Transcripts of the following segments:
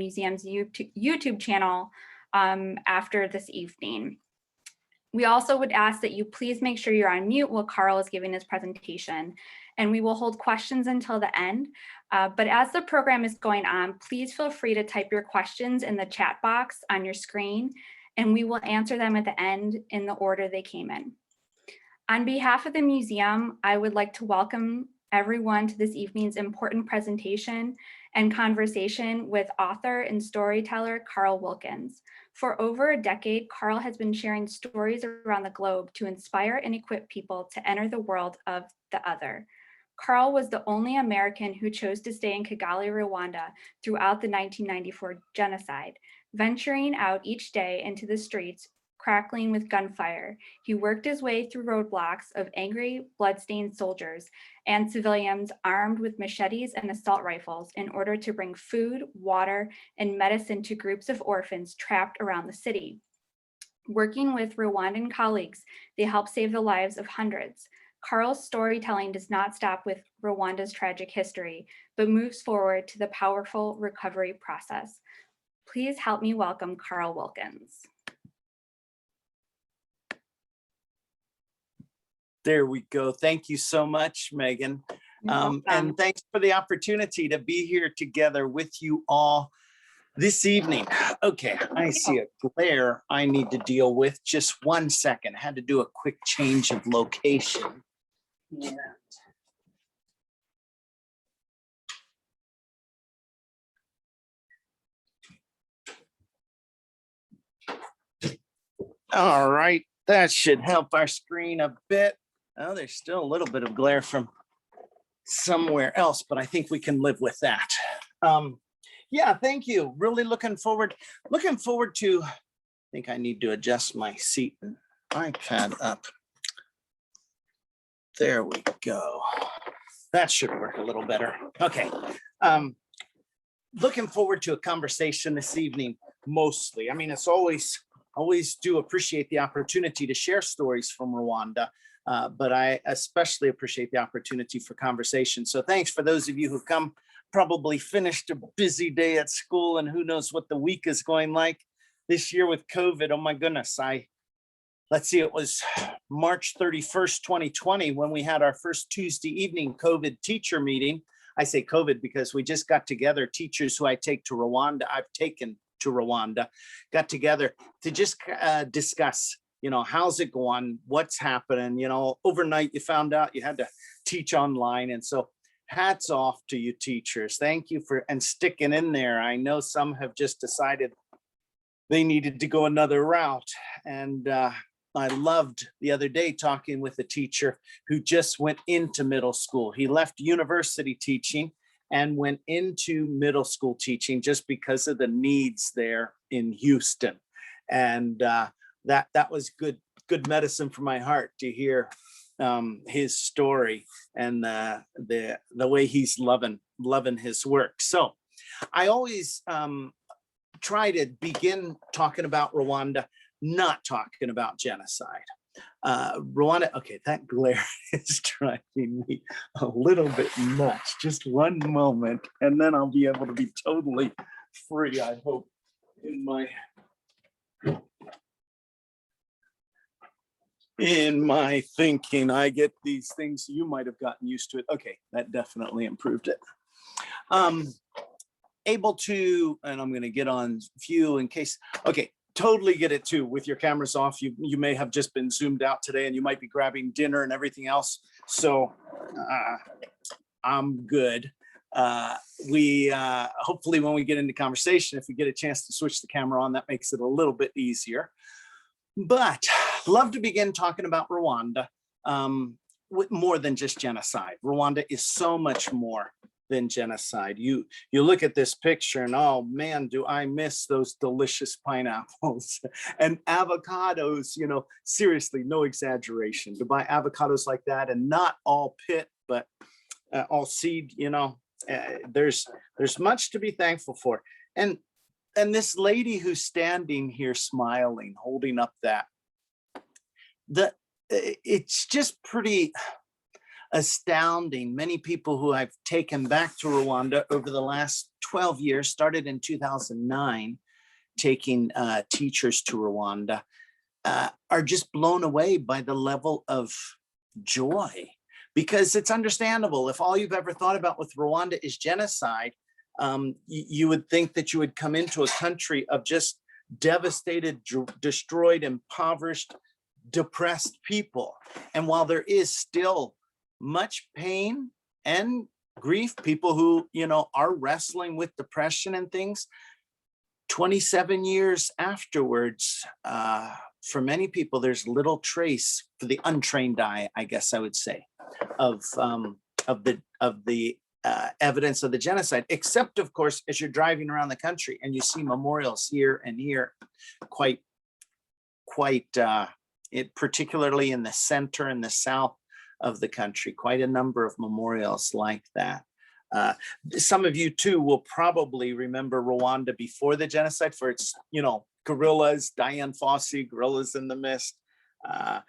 museum's YouTube channel after this evening. We also would ask that you please make sure you're on mute while Carl is giving his presentation, and we will hold questions until the end. But as the program is going on, please feel free to type your questions in the chat box on your screen, and we will answer them at the end in the order they came in. On behalf of the museum, I would like to welcome everyone to this evening's important presentation and conversation with author and storyteller Carl Wilkens. For over a decade, Carl has been sharing stories around the globe to inspire and equip people to enter the world of the other. Carl was the only American who chose to stay in Kigali, Rwanda throughout the 1994 genocide, venturing out each day into the streets, crackling with gunfire. He worked his way through roadblocks of angry, bloodstained soldiers and civilians armed with machetes and assault rifles in order to bring food, water, and medicine to groups of orphans trapped around the city. Working with Rwandan colleagues, they helped save the lives of hundreds. Carl's storytelling does not stop with Rwanda's tragic history, but moves forward to the powerful recovery process. Please help me welcome Carl Wilkens. There we go. Thank you so much, Megan. And thanks for the opportunity to be here together with you all this evening. Okay, I see a glare I need to deal with. Just 1 second. I had to do a quick change of location. Yeah. All right, that should help our screen a bit. Oh, there's still a little bit of glare from somewhere else, but I think we can live with that. Yeah, thank you. Really looking forward to, I think I need to adjust my seat and iPad up. There we go. That should work a little better. Okay. Looking forward to a conversation this evening, mostly. I mean, it's always do appreciate the opportunity to share stories from Rwanda. But I especially appreciate the opportunity for conversation. So thanks for those of you who come, probably finished a busy day at school, and who knows what the week is going like this year with COVID. Oh my goodness, let's see, it was March 31st, 2020, when we had our first Tuesday evening COVID teacher meeting. I say COVID because we just got together, teachers who I've taken to Rwanda, got together to just discuss, how's it going? What's happening? Overnight you found out you had to teach online. And so hats off to you teachers. Thank you for sticking in there. I know some have just decided they needed to go another route. And I loved the other day talking with a teacher who just went into middle school. He left university teaching and went into middle school teaching just because of the needs there in Houston. And that was good medicine for my heart to hear his story and the way he's loving his work. So I always try to begin talking about Rwanda, not talking about genocide. Rwanda, okay, that glare is driving me a little bit nuts. Just one moment, and then I'll be able to be totally free, I hope, in my thinking. I get these things, you might have gotten used to it. Okay, that definitely improved it. Able to, and I'm going to get on view in case, okay, totally get it too. With your cameras off, you may have just been zoomed out today, and you might be grabbing dinner and everything else. So I'm good. We hopefully when we get into conversation, if we get a chance to switch the camera on, that makes it a little bit easier. But love to begin talking about Rwanda with more than just genocide. Rwanda is so much more than genocide. You look at this picture and, oh man, do I miss those delicious pineapples and avocados. Seriously, no exaggeration, to buy avocados like that, and not all pit, but all seed. There's much to be thankful for. And this lady who's standing here smiling, holding up it's just pretty astounding. Many people who I've taken back to Rwanda over the last 12 years, started in 2009, taking teachers to Rwanda, are just blown away by the level of joy. Because it's understandable, if all you've ever thought about with Rwanda is genocide, you would think that you would come into a country of just devastated, destroyed, impoverished, depressed people. And while there is still much pain and grief, people who, are wrestling with depression and things, 27 years afterwards, for many people, there's little trace, for the untrained eye, I guess I would say, of the evidence of the genocide, except of course, as you're driving around the country and you see memorials here and here, particularly in the center and the south of the country, quite a number of memorials like that. Some of you too will probably remember Rwanda before the genocide for its, guerrillas, Diane Fossey, Gorillas in the Mist. I'm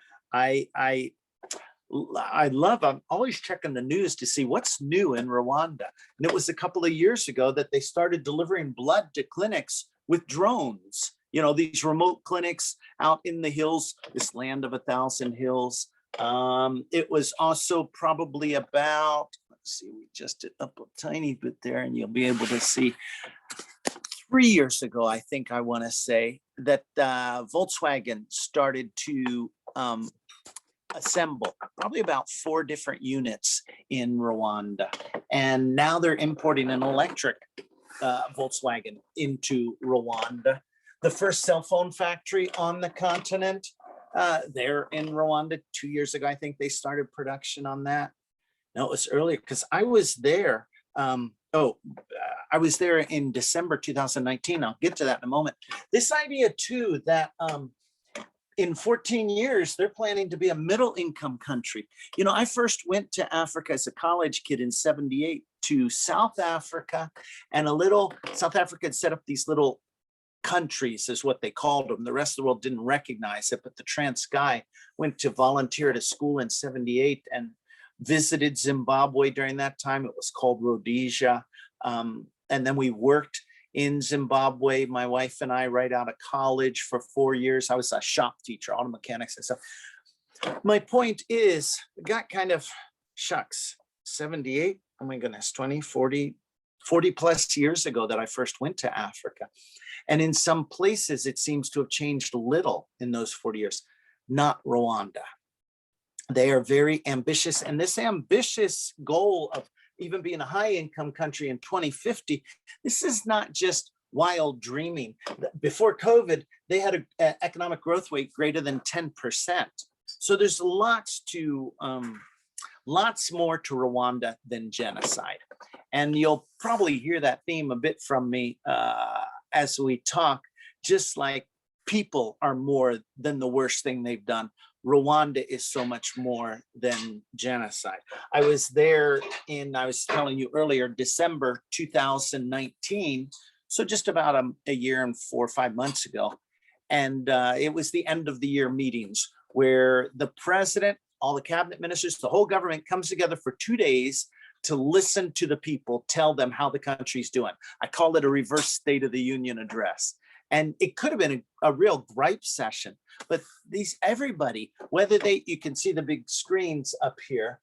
always checking the news to see what's new in Rwanda. And it was a couple of years ago that they started delivering blood to clinics with drones. These remote clinics out in the hills, this land of 1,000 hills. It was also probably about, let's see, we just did up a tiny bit there and you'll be able to see 3 years ago, I think I want to say, that Volkswagen started to assemble probably about 4 different units in Rwanda. And now they're importing an electric Volkswagen into Rwanda. The first cell phone factory on the continent, there in Rwanda 2 years ago, I think they started production on that. No, it was earlier because I was there. I was there in December 2019. I'll get to that in a moment. This idea too that in 14 years, they're planning to be a middle income country. I first went to Africa as a college kid in 78 to South Africa, and South Africa had set up these little countries is what they called them. The rest of the world didn't recognize it, but the Transkei went to volunteer at a school in 78 and visited Zimbabwe during that time. It was called Rhodesia. And then we worked in Zimbabwe, my wife and I, right out of college for 4 years. I was a shop teacher, auto mechanics and stuff. My point is, got kind of, 78, oh my goodness, 40 plus years ago that I first went to Africa. And in some places, it seems to have changed a little in those 40 years, not Rwanda. They are very ambitious. And this ambitious goal of even being a high income country in 2050, this is not just wild dreaming. Before COVID, they had an economic growth rate greater than 10%. So there's lots more to Rwanda than genocide. And you'll probably hear that theme a bit from me as we talk, just like people are more than the worst thing they've done. Rwanda is so much more than genocide. I was there I was telling you earlier, December 2019, so just about a year and 4 or 5 months ago. And it was the end of the year meetings where the president, all the cabinet ministers, the whole government comes together for 2 days to listen to the people, tell them how the country's doing. I call it a reverse State of the Union address. And it could have been a real gripe session, but everybody, whether you can see the big screens up here,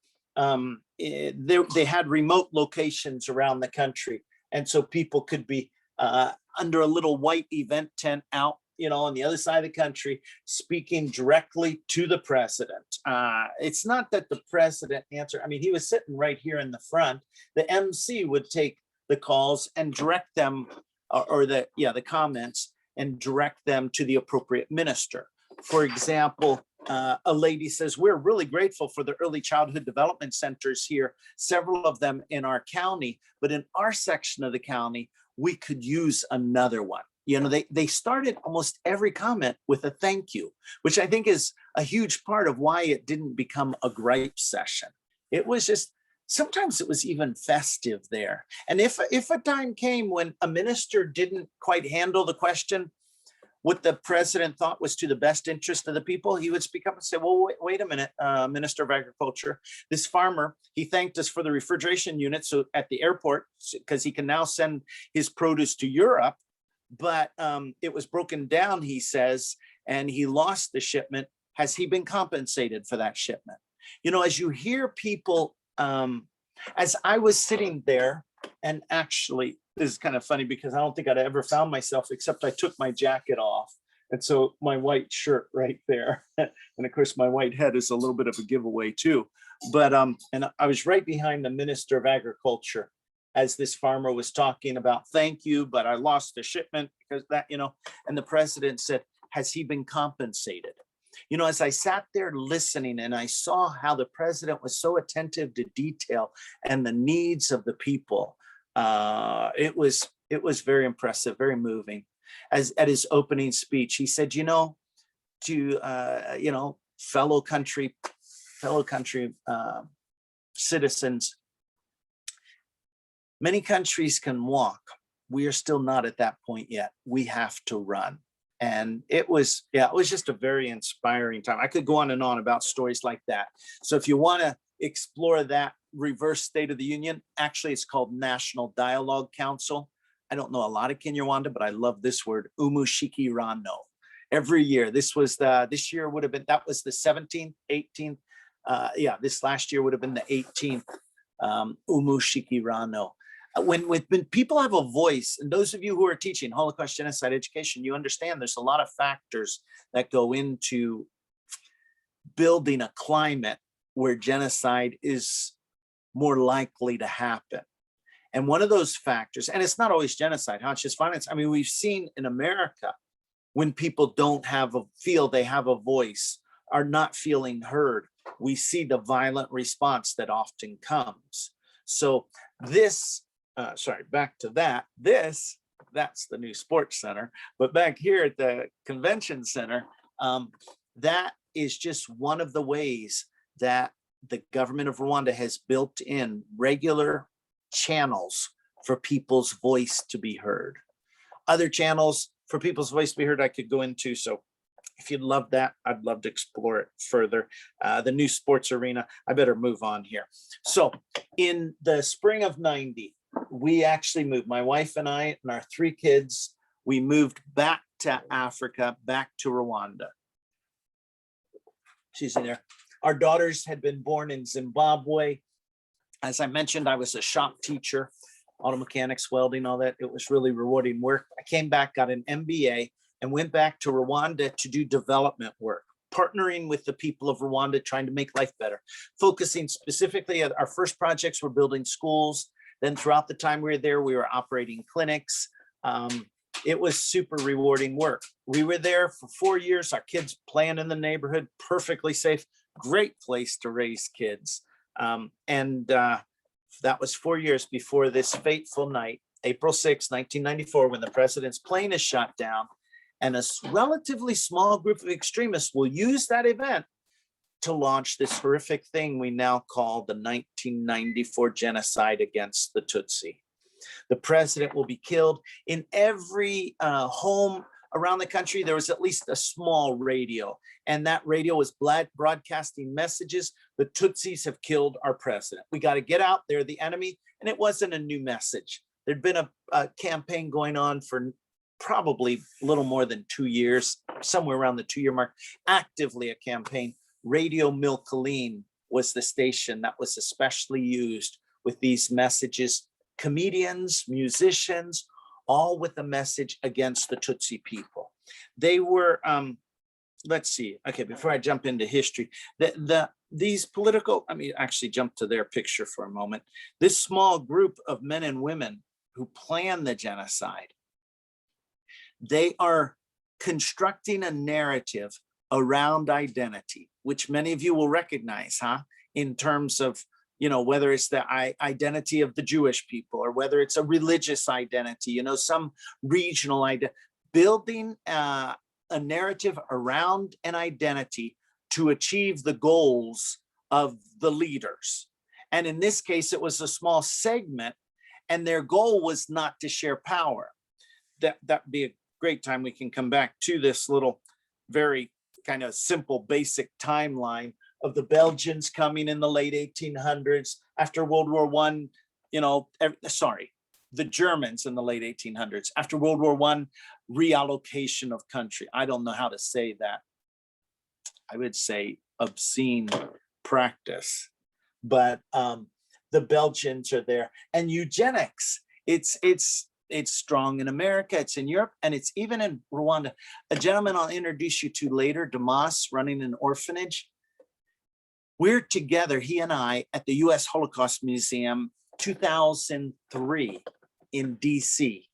they had remote locations around the country. And so people could be under a little white event tent out, on the other side of the country, speaking directly to the president. It's not that the president answered. I mean, he was sitting right here in the front. The MC would take the calls and direct them, or the comments, and direct them to the appropriate minister. For example, a lady says, we're really grateful for the early childhood development centers here, several of them in our county, but in our section of the county, we could use another one. They started almost every comment with a thank you, which I think is a huge part of why it didn't become a gripe session. It was just, sometimes it was even festive there. And if a time came when a minister didn't quite handle the question, what the president thought was to the best interest of the people, he would speak up and say, well, wait a minute, Minister of Agriculture, this farmer, he thanked us for the refrigeration unit so at the airport, because he can now send his produce to Europe, but it was broken down, he says, and he lost the shipment. Has he been compensated for that shipment? You know, as you hear people, as I was sitting there, and actually, this is kind of funny because I don't think I'd ever found myself, except I took my jacket off. And so my white shirt right there. And of course, my white head is a little bit of a giveaway too. But and I was right behind the Minister of Agriculture as this farmer was talking about, thank you, but I lost the shipment because that, you know, and the president said, has he been compensated? You know, as I sat there listening and I saw how the president was so attentive to detail and the needs of the people, it was very impressive, very moving. As at his opening speech, he said, you know, to you know, fellow country citizens, many countries can walk. We are still not at that point yet. We have to run. And it was just a very inspiring time. I could go on and on about stories like that. So if you want to explore that reverse State of the Union, actually it's called National Dialogue Council. I don't know a lot of Kinyarwanda, but I love this word, umushikirano. Every year, this year would have been, that was the 17th, 18th. This last year would have been the 18th, umushikirano. When people have a voice, and those of you who are teaching Holocaust genocide education, you understand there's a lot of factors that go into building a climate where genocide is more likely to happen. And one of those factors, and it's not always genocide, it's just violence. I mean, we've seen in America when people don't feel they have a voice, are not feeling heard, we see the violent response that often comes. So this, back to that, that's the new sports center, but back here at the convention center, that is just one of the ways that the government of Rwanda has built in regular channels for people's voice to be heard. Other channels for people's voice to be heard I could go into, so if you'd love that, I'd love to explore it further. The new sports arena, I better move on here. So in the spring of '90, we actually moved, my wife and I and our 3 kids, we moved back to Africa, back to Rwanda. She's in there. Our daughters had been born in Zimbabwe. As I mentioned, I was a shop teacher, auto mechanics, welding, all that. It was really rewarding work. I came back, got an MBA, and went back to Rwanda to do development work, partnering with the people of Rwanda, trying to make life better, focusing specifically at our first projects were building schools. Then throughout the time we were there, we were operating clinics. It was super rewarding work. We were there for 4 years, our kids playing in the neighborhood, perfectly safe, great place to raise kids. That was 4 years before this fateful night, April 6, 1994, when the president's plane is shot down, and a relatively small group of extremists will use that event to launch this horrific thing we now call the 1994 genocide against the Tutsi. The president will be killed. In every home around the country, there was at least a small radio, and that radio was broadcasting messages. The Tutsis have killed our president. We got to get out there, the enemy. And it wasn't a new message. There'd been a campaign going on for probably a little more than 2 years, somewhere around the 2-year mark, actively a campaign. Radio Milkaline was the station that was especially used with these messages. Comedians, musicians, all with a message against the Tutsi people. They were, let's see, okay, before I jump into history, these political, actually jump to their picture for a moment. This small group of men and women who planned the genocide, they are constructing a narrative around identity, which many of you will recognize, in terms of, whether it's the identity of the Jewish people or whether it's a religious identity, some regional identity, building a narrative around an identity to achieve the goals of the leaders. And in this case, it was a small segment, and their goal was not to share power. That'd be great time we can come back to this little, very kind of simple, basic timeline of the Belgians coming in the late 1800s after World War I, the Germans in the late 1800s after World War I, reallocation of country. I don't know how to say that. I would say obscene practice, but the Belgians are there. And eugenics, it's strong in America, it's in Europe, and it's even in Rwanda. A gentleman I'll introduce you to later, Damas, running an orphanage. We're together, he and I, at the US Holocaust Museum 2003 in DC.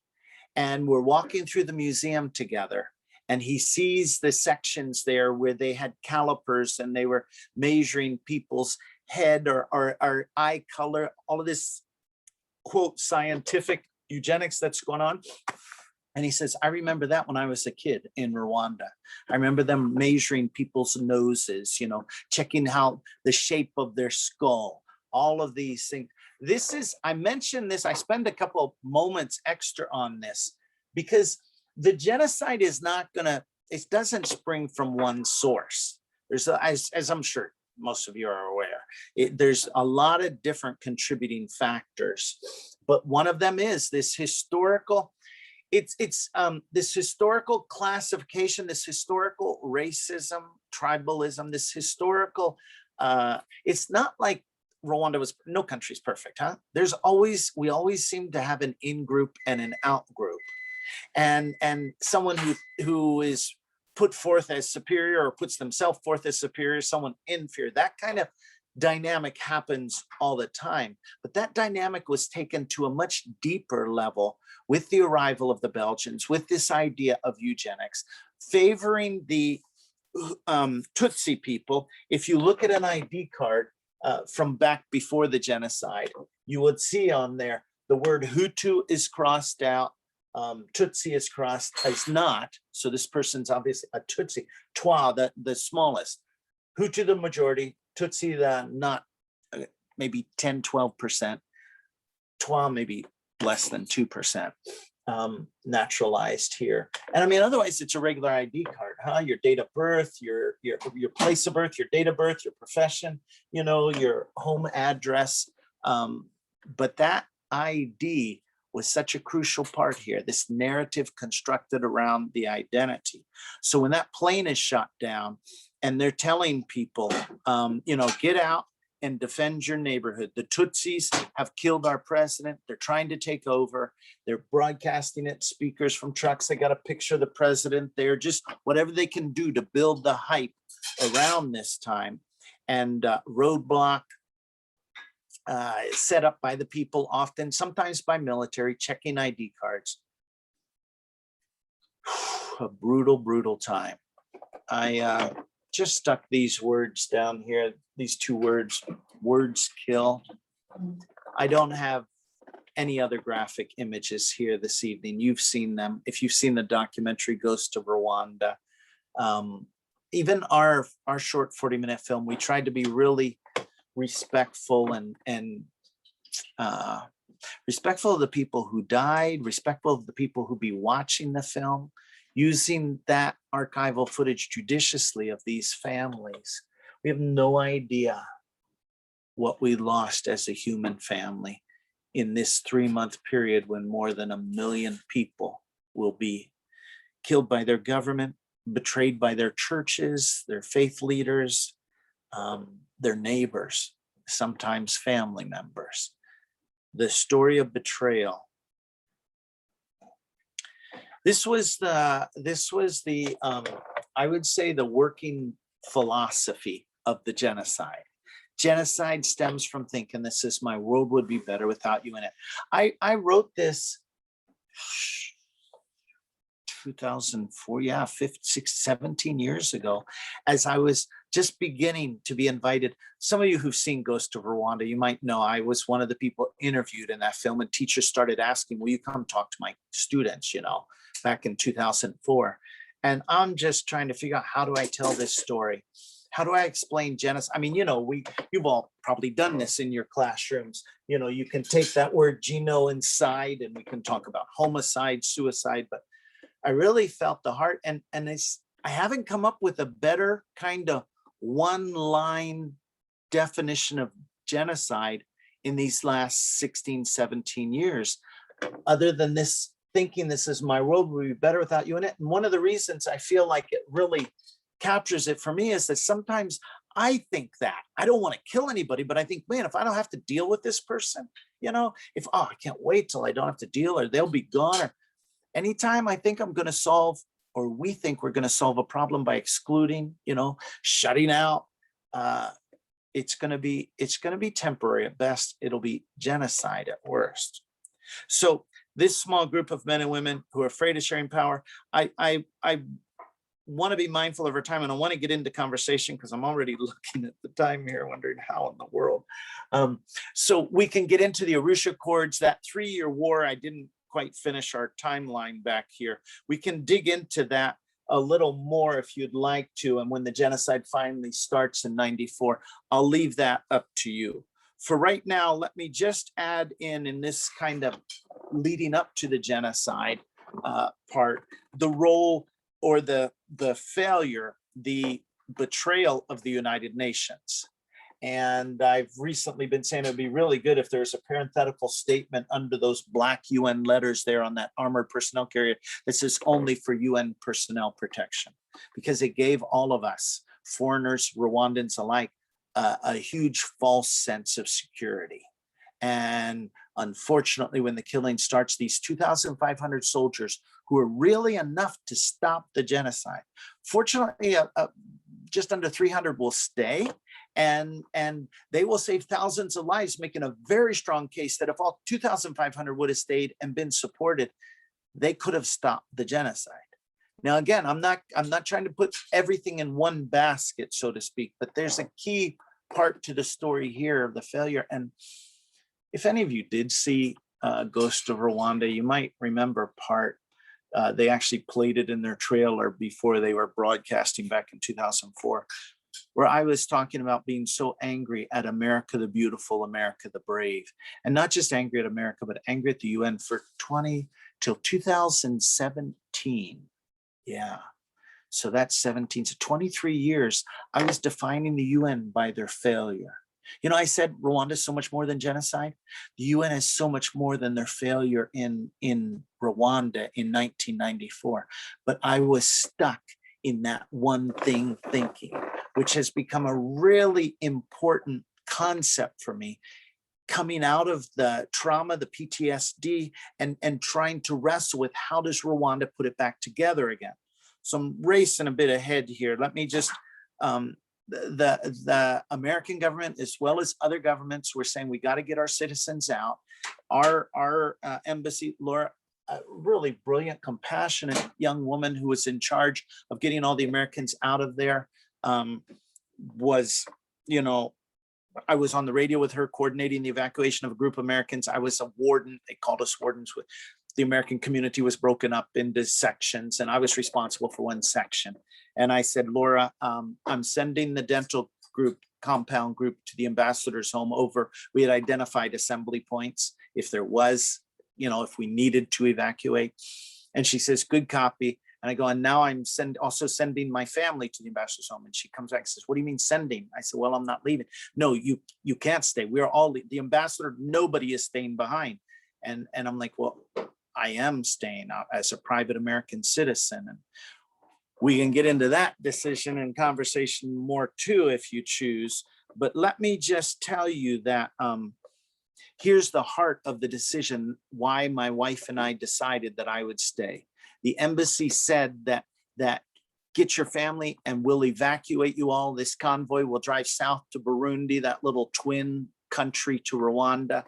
And we're walking through the museum together. And he sees the sections there where they had calipers and they were measuring people's head or eye color, all of this, quote, scientific eugenics that's going on. And he says, I remember that when I was a kid in Rwanda. I remember them measuring people's noses, checking how the shape of their skull, all of these things. I mentioned this, I spend a couple of moments extra on this because the genocide is not it doesn't spring from one source. As I'm sure most of you are aware, there's a lot of different contributing factors, but one of them is this historical, this historical classification, this historical racism, tribalism, this historical, it's not like Rwanda was, no country's perfect, huh? We always seem to have an in-group and an out-group. And someone who is put forth as superior or puts themselves forth as superior, someone inferior, that kind of dynamic happens all the time. But that dynamic was taken to a much deeper level with the arrival of the Belgians, with this idea of eugenics, favoring the Tutsi people. If you look at an ID card from back before the genocide, you would see on there the word Hutu is crossed out, Tutsi is crossed as not. So this person's obviously a Tutsi. Twa, the smallest. Hutu, the majority. Tutsi, the not, maybe 10, 12%. Twa, maybe less than 2%. Naturalized here. And I mean, otherwise it's a regular ID card, huh? Your date of birth, your place of birth, your date of birth, your profession, your home address. But that ID was such a crucial part here, this narrative constructed around the identity. So when that plane is shot down and they're telling people, get out and defend your neighborhood. The Tutsis have killed our president. They're trying to take over. They're broadcasting it, speakers from trucks. They got a picture of the president there, just whatever they can do to build the hype around this time. And roadblock set up by the people, often, sometimes by military, checking ID cards. A brutal, brutal time. I just stuck these words down here, these two words kill. I don't have any other graphic images here this evening. You've seen them. If you've seen the documentary Ghost of Rwanda, even our short 40-minute film, we tried to be really respectful and respectful of the people who died, respectful of the people who be watching the film, using that archival footage judiciously of these families. We have no idea what we lost as a human family in this 3-month period when more than 1 million people will be killed by their government, betrayed by their churches, their faith leaders, their neighbors, sometimes family members. The story of betrayal. This was the I would say the working philosophy of the genocide. Genocide stems from thinking this is my world would be better without you in it. I wrote this 2004, 17 years ago, as I was just beginning to be invited. Some of you who've seen Ghost of Rwanda, you might know I was one of the people interviewed in that film, and teachers started asking, will you come talk to my students, back in 2004. And I'm just trying to figure out, how do I tell this story? How do I explain genocide? I mean, you've all probably done this in your classrooms. You can take that word genocide and we can talk about homicide, suicide, but I really felt the heart, and I haven't come up with a better kind of one line definition of genocide in these last 16, 17 years, other than this thinking this is my world would be better without you in it. And one of the reasons I feel like it really captures it for me is that sometimes I think that I don't want to kill anybody, but I think, man, if I don't have to deal with this person, if, I can't wait till I don't have to deal, or they'll be gone. Or anytime I think I'm going to solve, or we think we're going to solve a problem by excluding, shutting out, it's going to be temporary at best. It'll be genocide at worst. So this small group of men and women who are afraid of sharing power, I want to be mindful of our time, and I want to get into conversation because I'm already looking at the time here, wondering how in the world. So we can get into the Arusha Accords, that 3-year war. I didn't quite finish our timeline back here. We can dig into that a little more if you'd like to. And when the genocide finally starts in 94, I'll leave that up to you. For right now, let me just add in this kind of leading up to the genocide part, the role or the failure, the betrayal of the United Nations. And I've recently been saying it'd be really good if there's a parenthetical statement under those black UN letters there on that armored personnel carrier that says only for UN personnel protection, because it gave all of us, foreigners, Rwandans alike, a huge false sense of security. And unfortunately, when the killing starts, these 2,500 soldiers who are really enough to stop the genocide, fortunately, just under 300 will stay, and they will save thousands of lives, making a very strong case that if all 2,500 would have stayed and been supported, they could have stopped the genocide. Now, again, I'm not trying to put everything in one basket, so to speak, but there's a key part to the story here of the failure. And if any of you did see Ghost of Rwanda, you might remember part. They actually played it in their trailer before they were broadcasting back in 2004, where I was talking about being so angry at America the Beautiful, America the Brave, and not just angry at America, but angry at the UN for 2017. Yeah. So that's 17, so 23 years. I was defining the UN by their failure. I said Rwanda is so much more than genocide. The UN is so much more than their failure in Rwanda in 1994. But I was stuck in that one thing thinking, which has become a really important concept for me, coming out of the trauma, the PTSD, and trying to wrestle with how does Rwanda put it back together again. So I'm racing a bit ahead here. Let me just, the American government, as well as other governments, were saying we got to get our citizens out. Our embassy, Laura, a really brilliant, compassionate young woman who was in charge of getting all the Americans out of there, was, I was on the radio with her coordinating the evacuation of a group of Americans. I was a warden. They called us wardens. The American community was broken up into sections, and I was responsible for one section. And I said, Laura, I'm sending the dental group, compound group, to the ambassador's home over. We had identified assembly points if there was, if we needed to evacuate. And she says, good copy. And I go, and now I'm also sending my family to the ambassador's home. And she comes back and says, what do you mean sending? I said, well, I'm not leaving. No, you can't stay. We are all, the ambassador, nobody is staying behind. And I'm like, well, I am staying out as a private American citizen. And we can get into that decision and conversation more too, if you choose. But let me just tell you that here's the heart of the decision why my wife and I decided that I would stay. The embassy said that get your family and we'll evacuate you all. This convoy will drive south to Burundi, that little twin country to Rwanda.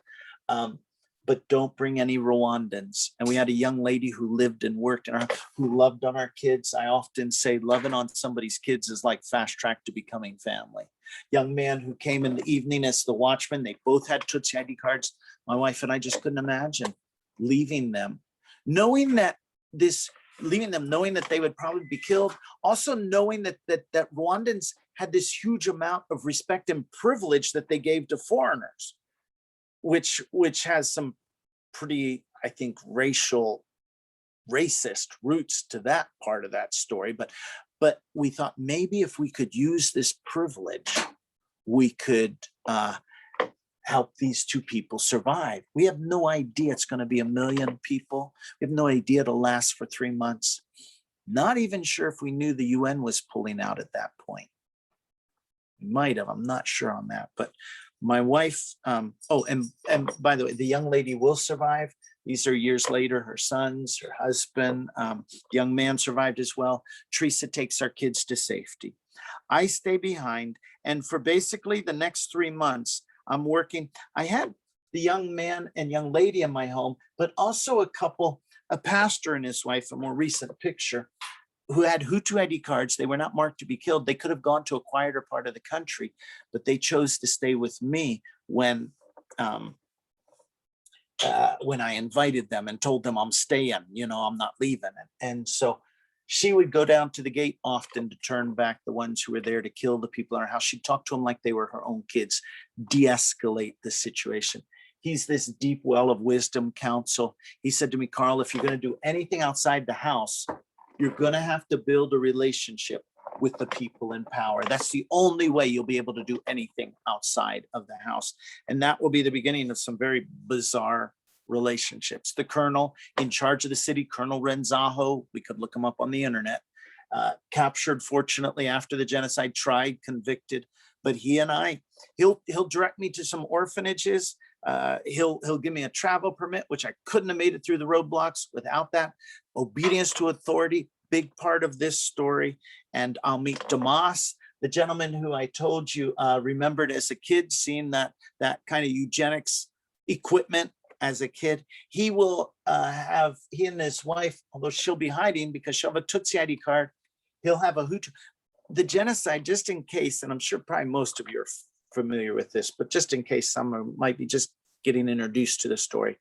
But don't bring any Rwandans. And we had a young lady who lived and worked who loved on our kids. I often say loving on somebody's kids is like fast track to becoming family. Young man who came in the evening as the watchman. They both had Tutsi ID cards. My wife and I just couldn't imagine leaving them, knowing that they would probably be killed. Also knowing that Rwandans had this huge amount of respect and privilege that they gave to foreigners, which has some pretty, I think, racial racist roots to that part of that story, but we thought maybe if we could use this privilege, we could help these two people survive. We have no idea it's going to be 1 million people. We have no idea it'll last for 3 months. Not even sure if we knew the UN was pulling out at that point. We might have, I'm not sure on that. But my wife, oh, and by the way, the young lady will survive. These are years later, her sons, her husband, young man survived as well. Teresa takes our kids to safety. I stay behind, and for basically the next 3 months, I'm working. I had the young man and young lady in my home, but also a couple, a pastor and his wife, a more recent picture, who had Hutu ID cards. They were not marked to be killed. They could have gone to a quieter part of the country, but they chose to stay with me when I invited them and told them I'm staying, you know, I'm not leaving. And so she would go down to the gate often to turn back the ones who were there to kill the people in her house. She'd talk to them like they were her own kids, de-escalate the situation. He's this deep well of wisdom, counsel. He said to me, Carl, if you're going to do anything outside the house, you're going to have to build a relationship with the people in power. That's the only way you'll be able to do anything outside of the house. And that will be the beginning of some very bizarre relationships. The colonel in charge of the city, Colonel Renzaho, we could look him up on the internet, captured, fortunately, after the genocide, tried, convicted. But he and I, he'll direct me to some orphanages. He'll give me a travel permit, which I couldn't have made it through the roadblocks without that. Obedience to authority, big part of this story. And I'll meet Damas, the gentleman who I told you remembered as a kid, seeing that kind of eugenics equipment as a kid. He will have, he and his wife, although she'll be hiding because she'll have a Tutsi ID card, he'll have a Hutu. The genocide, just in case, and I'm sure probably most of you are familiar with this, but just in case some might be just getting introduced to the story,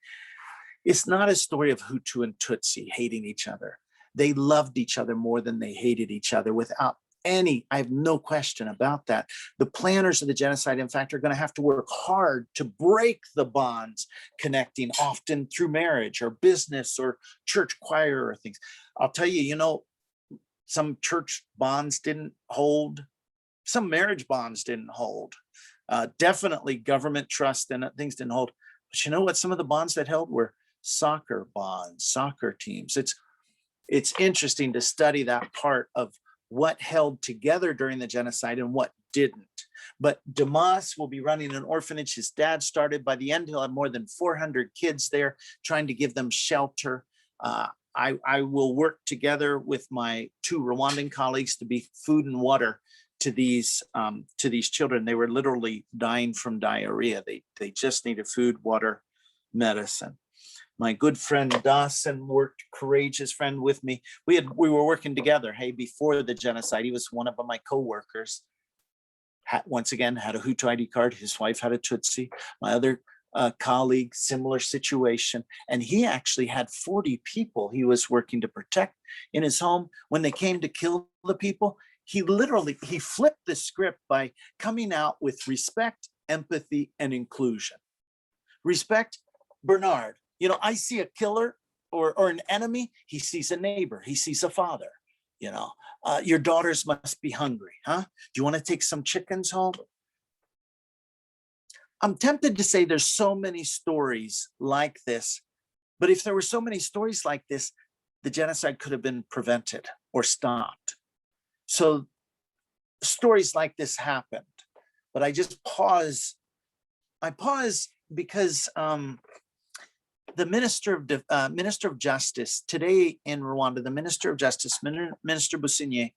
it's not a story of Hutu and Tutsi hating each other. They loved each other more than they hated each other, without any, I have no question about that. The planners of the genocide, in fact, are going to have to work hard to break the bonds connecting, often through marriage or business or church choir or things. I'll tell you, you know, some church bonds didn't hold. Some marriage bonds didn't hold. Definitely government trust and things didn't hold. But you know what? Some of the bonds that held were soccer bonds, soccer teams. It's interesting to study that part of what held together during the genocide and what didn't. But Damas will be running an orphanage his dad started. By the end, he'll have more than 400 kids there, trying to give them shelter. I will work together with my 2 Rwandan colleagues to be food and water to these children. They were literally dying from diarrhea. They just needed food, water, medicine. My good friend Dawson worked, courageous friend with me. We were working together. Hey, before the genocide, he was one of my co-workers. Once again, had a Hutu ID card. His wife had a Tutsi. My other colleague, similar situation. And he actually had 40 people he was working to protect in his home. When they came to kill the people, he flipped the script by coming out with respect, empathy, and inclusion. Respect, Bernard. You know, I see a killer or an enemy, he sees a neighbor, he sees a father, you know. Your daughters must be hungry, huh? Do you want to take some chickens home? I'm tempted to say there's so many stories like this, but if there were so many stories like this, the genocide could have been prevented or stopped. So stories like this happened, but I just pause. I pause because the Minister of Justice today in Rwanda, the Minister of Justice, Minister Businye,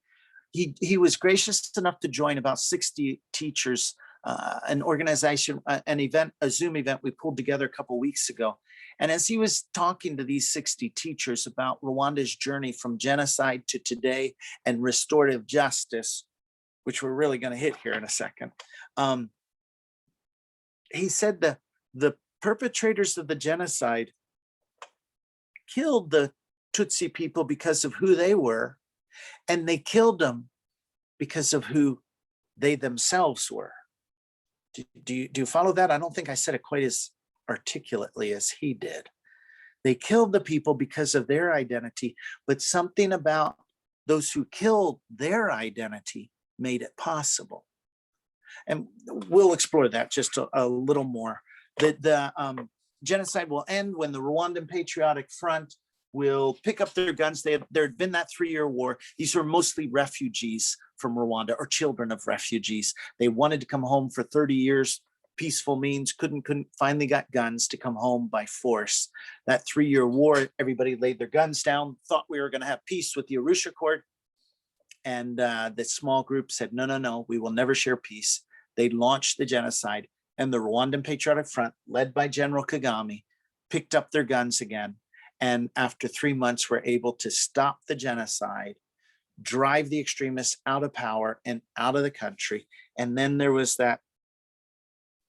he was gracious enough to join about 60 teachers, an organization, an event, a Zoom event we pulled together a couple of weeks ago. And as he was talking to these 60 teachers about Rwanda's journey from genocide to today and restorative justice, which we're really going to hit here in a second, he said the perpetrators of the genocide killed the Tutsi people because of who they were, and they killed them because of who they themselves were. Do you follow that? I don't think I said it quite as articulately as he did. They killed the people because of their identity, but something about those who killed their identity made it possible. And we'll explore that just a little more. The genocide will end when the Rwandan Patriotic Front will pick up their guns. There had been that 3-year war. These were mostly refugees from Rwanda, or children of refugees. They wanted to come home for 30 years, peaceful means, couldn't, finally got guns to come home by force. That 3-year war, everybody laid their guns down, thought we were going to have peace with the Arusha Accord. And the small group said, no, no, no, we will never share peace. They launched the genocide, and the Rwandan Patriotic Front, led by General Kagame, picked up their guns again. And after 3 months, were able to stop the genocide, drive the extremists out of power and out of the country. And then there was that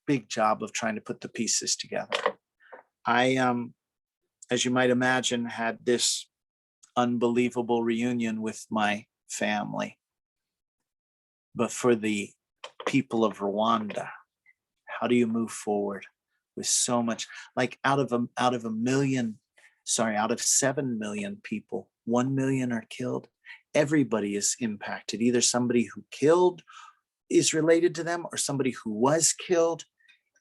big job of trying to put the pieces together. I, as you might imagine, had this unbelievable reunion with my family. But for the people of Rwanda, how do you move forward with so much? Like out of 7 million people, 1 million are killed. Everybody is impacted. Either somebody who killed is related to them, or somebody who was killed.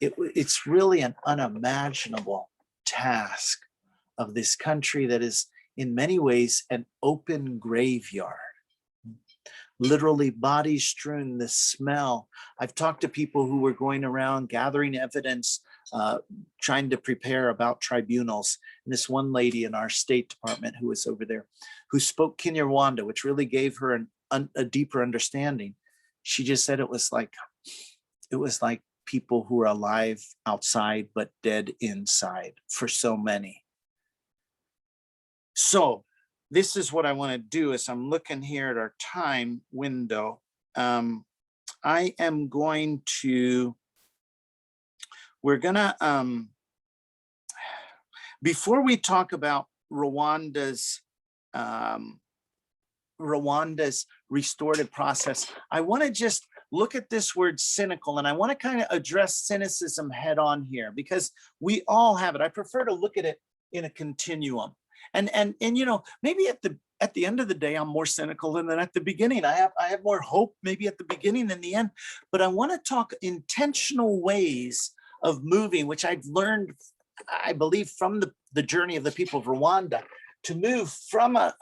It's really an unimaginable task of this country that is in many ways an open graveyard. Literally bodies strewn, the smell. I've talked to people who were going around gathering evidence, trying to prepare about tribunals. And this one lady in our State Department who was over there, who spoke Kinyarwanda, which really gave her a deeper understanding. She just said it was like people who are alive outside but dead inside for so many. So this is what I want to do. As I'm looking here at our time window, I am going to, we're gonna, before we talk about Rwanda's restorative process, I want to just look at this word cynical, and I want to kind of address cynicism head on here, because we all have it. I prefer to look at it in a continuum. And you know, maybe at the end of the day, I'm more cynical than at the beginning. I have more hope maybe at the beginning than the end. But I want to talk intentional ways of moving, which I've learned, I believe, from the journey of the people of Rwanda, to move from a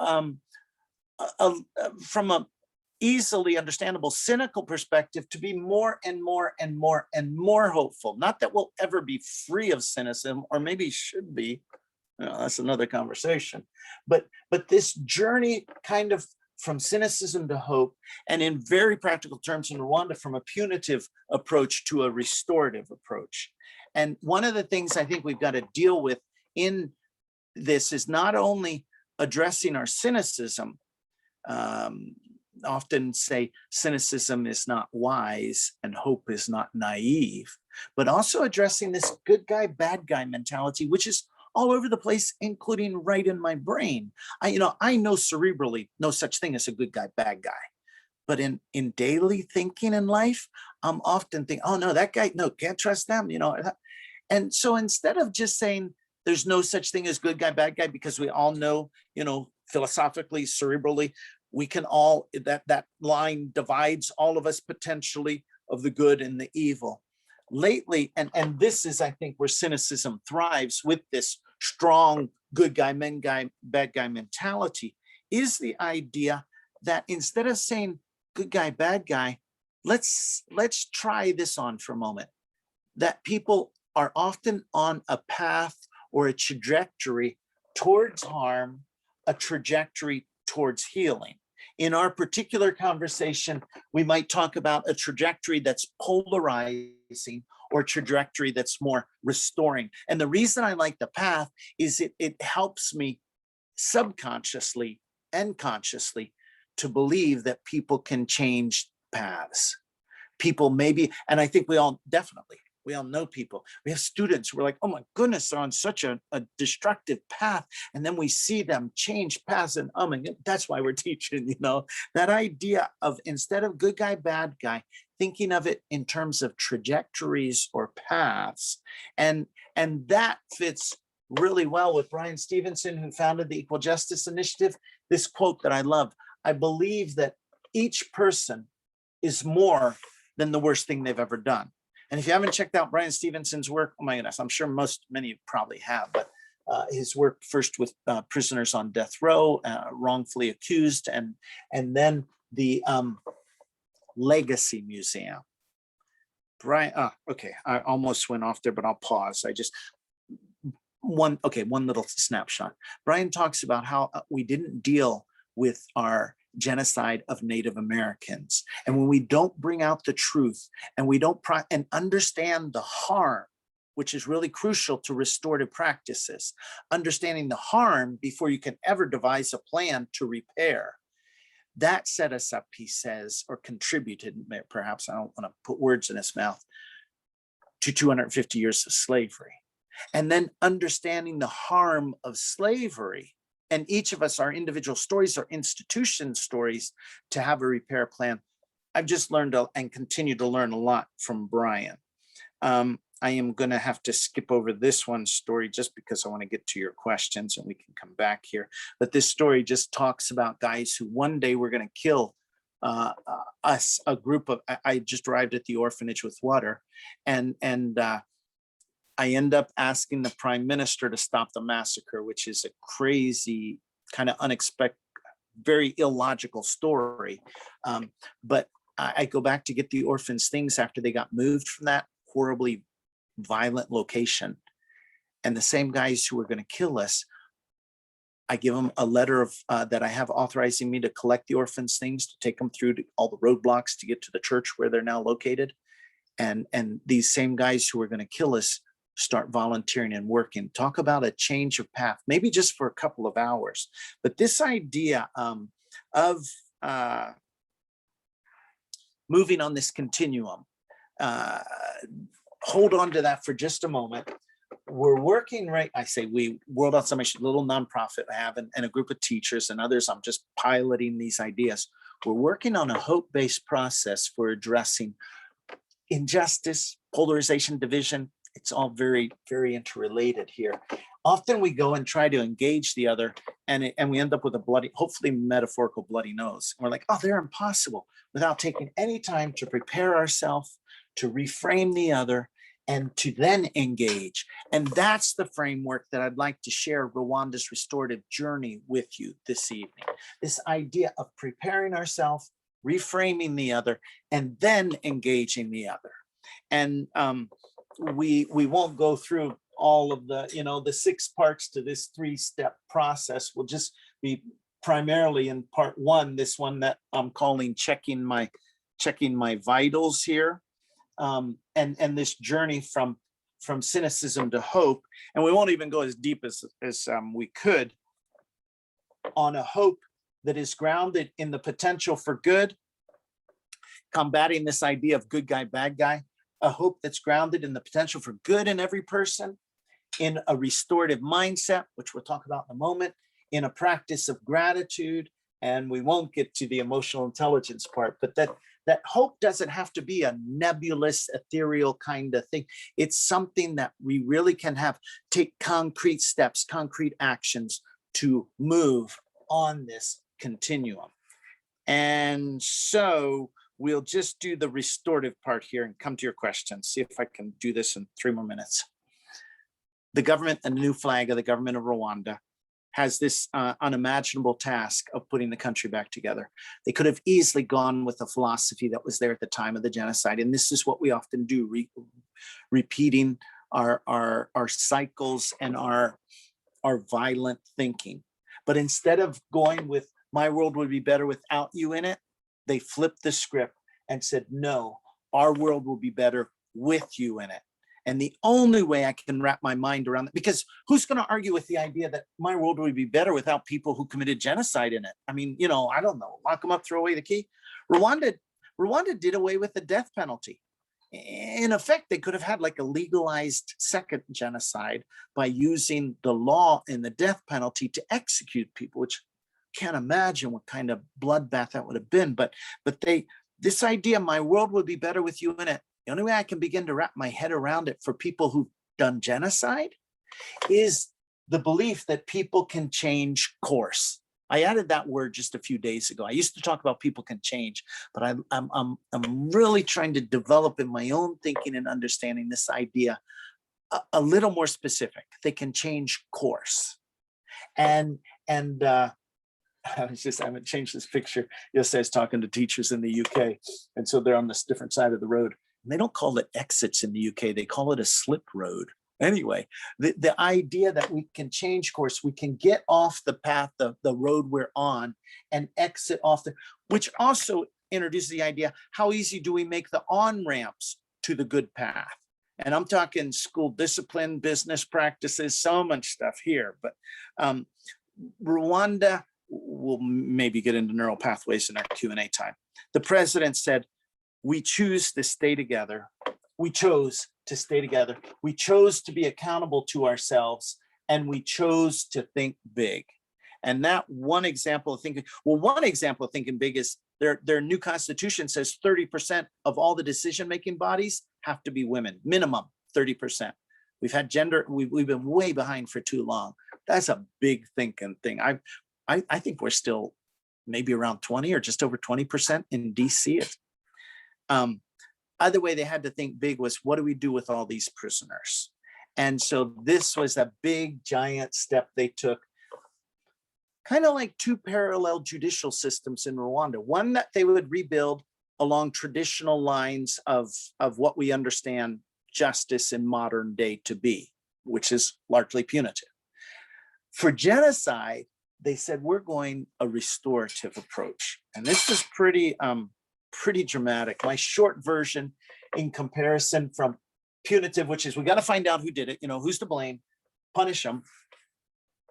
easily understandable cynical perspective to be more and more and more and more hopeful. Not that we'll ever be free of cynicism, or maybe should be. You know, that's another conversation. But this journey kind of from cynicism to hope, and in very practical terms in Rwanda, from a punitive approach to a restorative approach. And one of the things I think we've got to deal with in this is not only addressing our cynicism. Often say cynicism is not wise and hope is not naive, but also addressing this good guy, bad guy mentality, which is all over the place, including right in my brain. I know cerebrally no such thing as a good guy, bad guy. But in daily thinking in life, I'm often thinking, oh no, that guy, no, can't trust them, you know. And so instead of just saying there's no such thing as good guy, bad guy, because we all know, you know, philosophically, cerebrally, we can all, that line divides all of us potentially of the good and the evil. Lately, and this is, I think, where cynicism thrives with this strong good guy, bad guy mentality, is the idea that instead of saying good guy, bad guy, let's try this on for a moment. That people are often on a path or a trajectory towards harm, a trajectory towards healing. In our particular conversation, we might talk about a trajectory that's polarizing or a trajectory that's more restoring. And the reason I like the path is it helps me subconsciously and consciously to believe that people can change paths. People maybe, and I think we all know people. We have students who are like, oh my goodness, they're on such a destructive path. And then we see them change paths, and oh my God, that's why we're teaching, you know, that idea of, instead of good guy, bad guy, thinking of it in terms of trajectories or paths. And that fits really well with Brian Stevenson, who founded the Equal Justice Initiative. This quote that I love: I believe that each person is more than the worst thing they've ever done. And if you haven't checked out Brian Stevenson's work, oh my goodness, I'm sure many of you probably have, but his work first with prisoners on death row, wrongfully accused, and then the Legacy Museum. Brian, okay, I almost went off there, but I'll pause. One little snapshot. Brian talks about how we didn't deal with our genocide of Native Americans. And when we don't bring out the truth and we don't and understand the harm, which is really crucial to restorative practices, understanding the harm before you can ever devise a plan to repair. That set us up, he says, or contributed, perhaps, I don't want to put words in his mouth, to 250 years of slavery. And then understanding the harm of slavery, and each of us, our individual stories, our institution stories, to have a repair plan. I've just learned and continue to learn a lot from Brian. I am going to have to skip over this one story just because I want to get to your questions and we can come back here. But this story just talks about guys who one day were going to kill us, a group of, I just arrived at the orphanage with water, and I end up asking the prime minister to stop the massacre, which is a crazy, kind of unexpected, very illogical story. But I go back to get the orphans' things after they got moved from that horribly violent location. And the same guys who were going to kill us, I give them a letter of that I have authorizing me to collect the orphans' things, to take them through all the roadblocks to get to the church where they're now located. And these same guys who were going to kill us start volunteering and working. Talk about a change of path, maybe just for a couple of hours. But this idea of moving on this continuum, hold on to that for just a moment. We're working, right? I say we, World Health Summation, little nonprofit I have, and a group of teachers and others, I'm just piloting these ideas. We're working on a hope-based process for addressing injustice, polarization, division. It's all very, very interrelated here. Often we go and try to engage the other, and we end up with a bloody, hopefully metaphorical bloody nose. We're like, oh, they're impossible, without taking any time to prepare ourselves, to reframe the other, and to then engage. And that's the framework that I'd like to share Rwanda's restorative journey with you this evening. This idea of preparing ourselves, reframing the other, and then engaging the other. And we won't go through all of the, the 6 parts to this 3-step process. We'll just be primarily in part 1, this one that I'm calling checking my vitals here. And this journey from cynicism to hope. And we won't even go as deep as we could on a hope that is grounded in the potential for good, combating this idea of good guy, bad guy, a hope that's grounded in the potential for good in every person, in a restorative mindset, which we'll talk about in a moment, in a practice of gratitude. And we won't get to the emotional intelligence part, but that hope doesn't have to be a nebulous, ethereal kind of thing. It's something that we really can take concrete steps, concrete actions to move on this continuum. And so we'll just do the restorative part here and come to your questions. See if I can do this in 3 more minutes. The government and the new flag of the government of Rwanda has this unimaginable task of putting the country back together. They could have easily gone with the philosophy that was there at the time of the genocide. And this is what we often do, repeating our cycles and our violent thinking. But instead of going with, my world would be better without you in it, they flipped the script and said, no, our world will be better with you in it. And the only way I can wrap my mind around it, because who's going to argue with the idea that my world would be better without people who committed genocide in it? I mean, I don't know, lock them up, throw away the key. Rwanda did away with the death penalty. In effect, they could have had like a legalized second genocide by using the law and the death penalty to execute people, which can't imagine what kind of bloodbath that would have been. But this idea, my world would be better with you in it. The only way I can begin to wrap my head around it for people who've done genocide is the belief that people can change course. I added that word just a few days ago. I used to talk about people can change, but I'm really trying to develop in my own thinking and understanding this idea a little more specific. They can change course. And I haven't changed this picture. Yesterday I was talking to teachers in the UK, and so they're on this different side of the road. And they don't call it exits in the UK, they call it a slip road. Anyway, the idea that we can change course, we can get off the path, the road we're on, and exit off which also introduces the idea, how easy do we make the on-ramps to the good path? And I'm talking school discipline, business practices, so much stuff here. But Rwanda, we'll maybe get into neural pathways in our Q&A time. The president said, we choose to stay together. We chose to stay together. We chose to be accountable to ourselves, and we chose to think big. And that one example of thinking big is their new constitution says 30% of all the decision-making bodies have to be women, minimum 30%. We've had gender, we've been way behind for too long. That's a big thinking thing. I think we're still maybe around 20 or just over 20% in DC. Other way they had to think big was, what do we do with all these prisoners? And so this was a big, giant step they took, kind of like two parallel judicial systems in Rwanda. One that they would rebuild along traditional lines of what we understand justice in modern day to be, which is largely punitive. For genocide, they said, we're going a restorative approach. And this is pretty dramatic. My short version in comparison from punitive, which is we got to find out who did it, who's to blame, punish them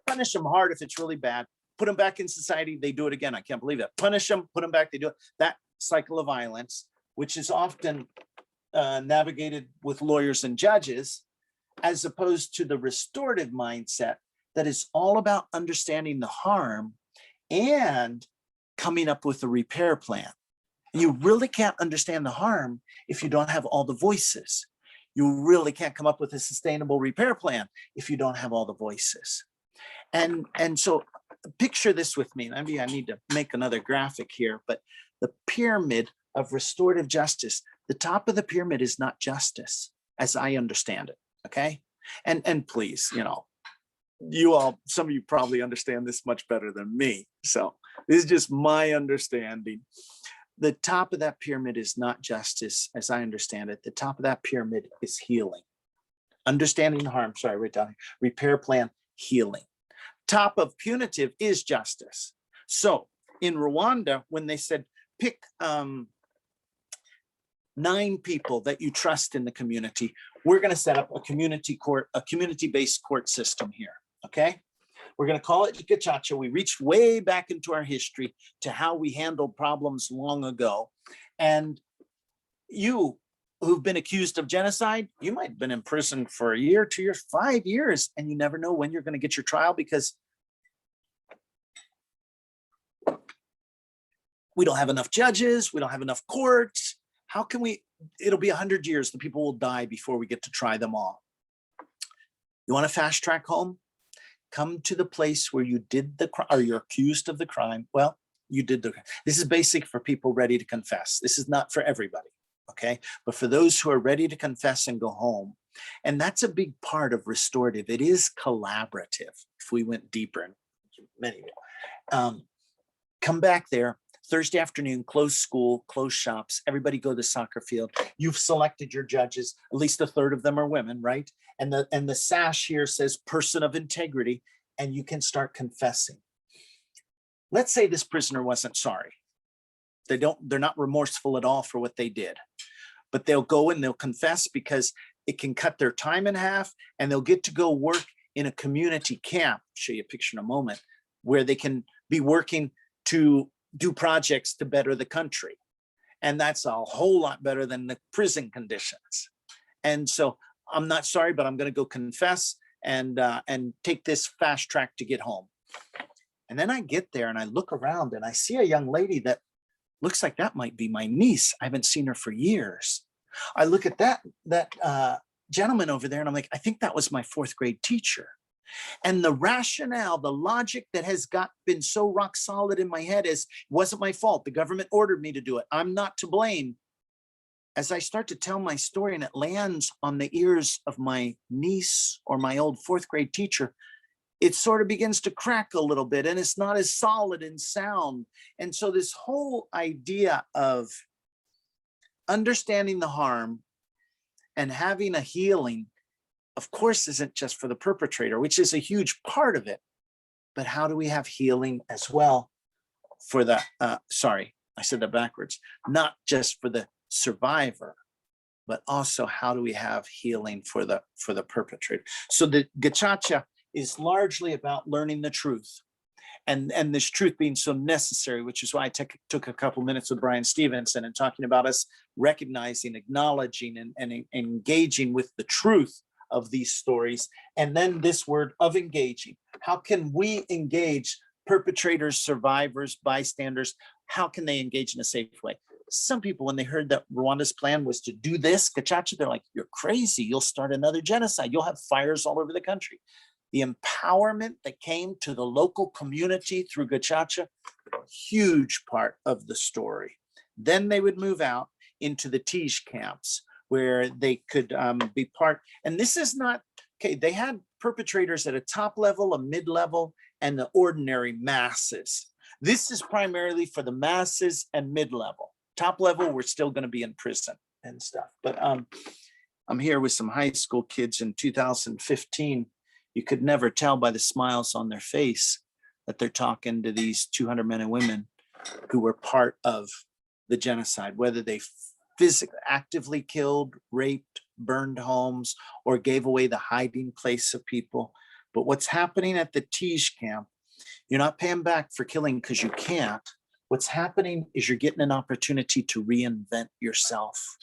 hard if it's really bad, put them back in society, they do it again. I can't believe that. Punish them, put them back, they do it. That cycle of violence, which is often navigated with lawyers and judges, as opposed to the restorative mindset that is all about understanding the harm and coming up with a repair plan. You really can't understand the harm if you don't have all the voices. You really can't come up with a sustainable repair plan if you don't have all the voices. And so picture this with me. Maybe I need to make another graphic here, but the pyramid of restorative justice, the top of the pyramid is not justice as I understand it, okay? And please, you all, some of you probably understand this much better than me. So this is just my understanding. The top of that pyramid is not justice, as I understand it. The top of that pyramid is healing. Understanding the harm, sorry, right down here. Repair plan, healing. Top of punitive is justice. So in Rwanda, when they said, pick 9 people that you trust in the community, we're going to set up a community court, a community-based court system here, okay? We're going to call it Gachacha. We reached way back into our history to how we handled problems long ago. And you who've been accused of genocide, you might have been in prison for a year, 2 years, 5 years, and you never know when you're going to get your trial because we don't have enough judges, we don't have enough courts. How can we, it'll be 100 years, the people will die before we get to try them all. You want to fast track home? Come to the place where you did the crime, or you're accused of the crime. Well, you did the crime. This is basic for people ready to confess. This is not for everybody, okay? But for those who are ready to confess and go home, and that's a big part of restorative. It is collaborative. If we went deeper, and many, come back there. Thursday afternoon, close school, close shops, everybody go to the soccer field. You've selected your judges, at least a third of them are women, right? And the sash here says person of integrity, and you can start confessing. Let's say this prisoner wasn't sorry. They're not remorseful at all for what they did, but they'll go and they'll confess because it can cut their time in half, and they'll get to go work in a community camp. I'll show you a picture in a moment, where they can be working to do projects to better the country. And that's a whole lot better than the prison conditions. And so I'm not sorry, but I'm going to go confess and take this fast track to get home. And then I get there and I look around and I see a young lady that looks like that might be my niece. I haven't seen her for years. I look at that gentleman over there and I'm like, I think that was my 4th grade teacher. And the rationale, the logic that has been so rock solid in my head is, it wasn't my fault. The government ordered me to do it. I'm not to blame. As I start to tell my story and it lands on the ears of my niece or my old fourth grade teacher, it sort of begins to crack a little bit and it's not as solid and sound. And so this whole idea of understanding the harm and having a healing, of course, isn't just for the perpetrator, which is a huge part of it, but how do we have healing as well for the, sorry, I said that backwards, not just for the survivor, but also how do we have healing for the perpetrator? So the gachacha is largely about learning the truth. And this truth being so necessary, which is why I took a couple minutes with Brian Stevenson and talking about us recognizing, acknowledging, and engaging with the truth of these stories. And then this word of engaging. How can we engage perpetrators, survivors, bystanders? How can they engage in a safe way? Some people, when they heard that Rwanda's plan was to do this, gachacha, they're like, you're crazy. You'll start another genocide. You'll have fires all over the country. The empowerment that came to the local community through gachacha, huge part of the story. Then they would move out into the Tiege camps where they could be part. And this is not, okay, they had perpetrators at a top level, a mid-level, and the ordinary masses. This is primarily for the masses and mid-level. Top level, we're still going to be in prison and stuff. But I'm here with some high school kids in 2015. You could never tell by the smiles on their face that they're talking to these 200 men and women who were part of the genocide, whether they physically actively killed, raped, burned homes, or gave away the hiding place of people. But what's happening at the Tiege camp, you're not paying back for killing because you can't. What's happening is you're getting an opportunity to reinvent yourself,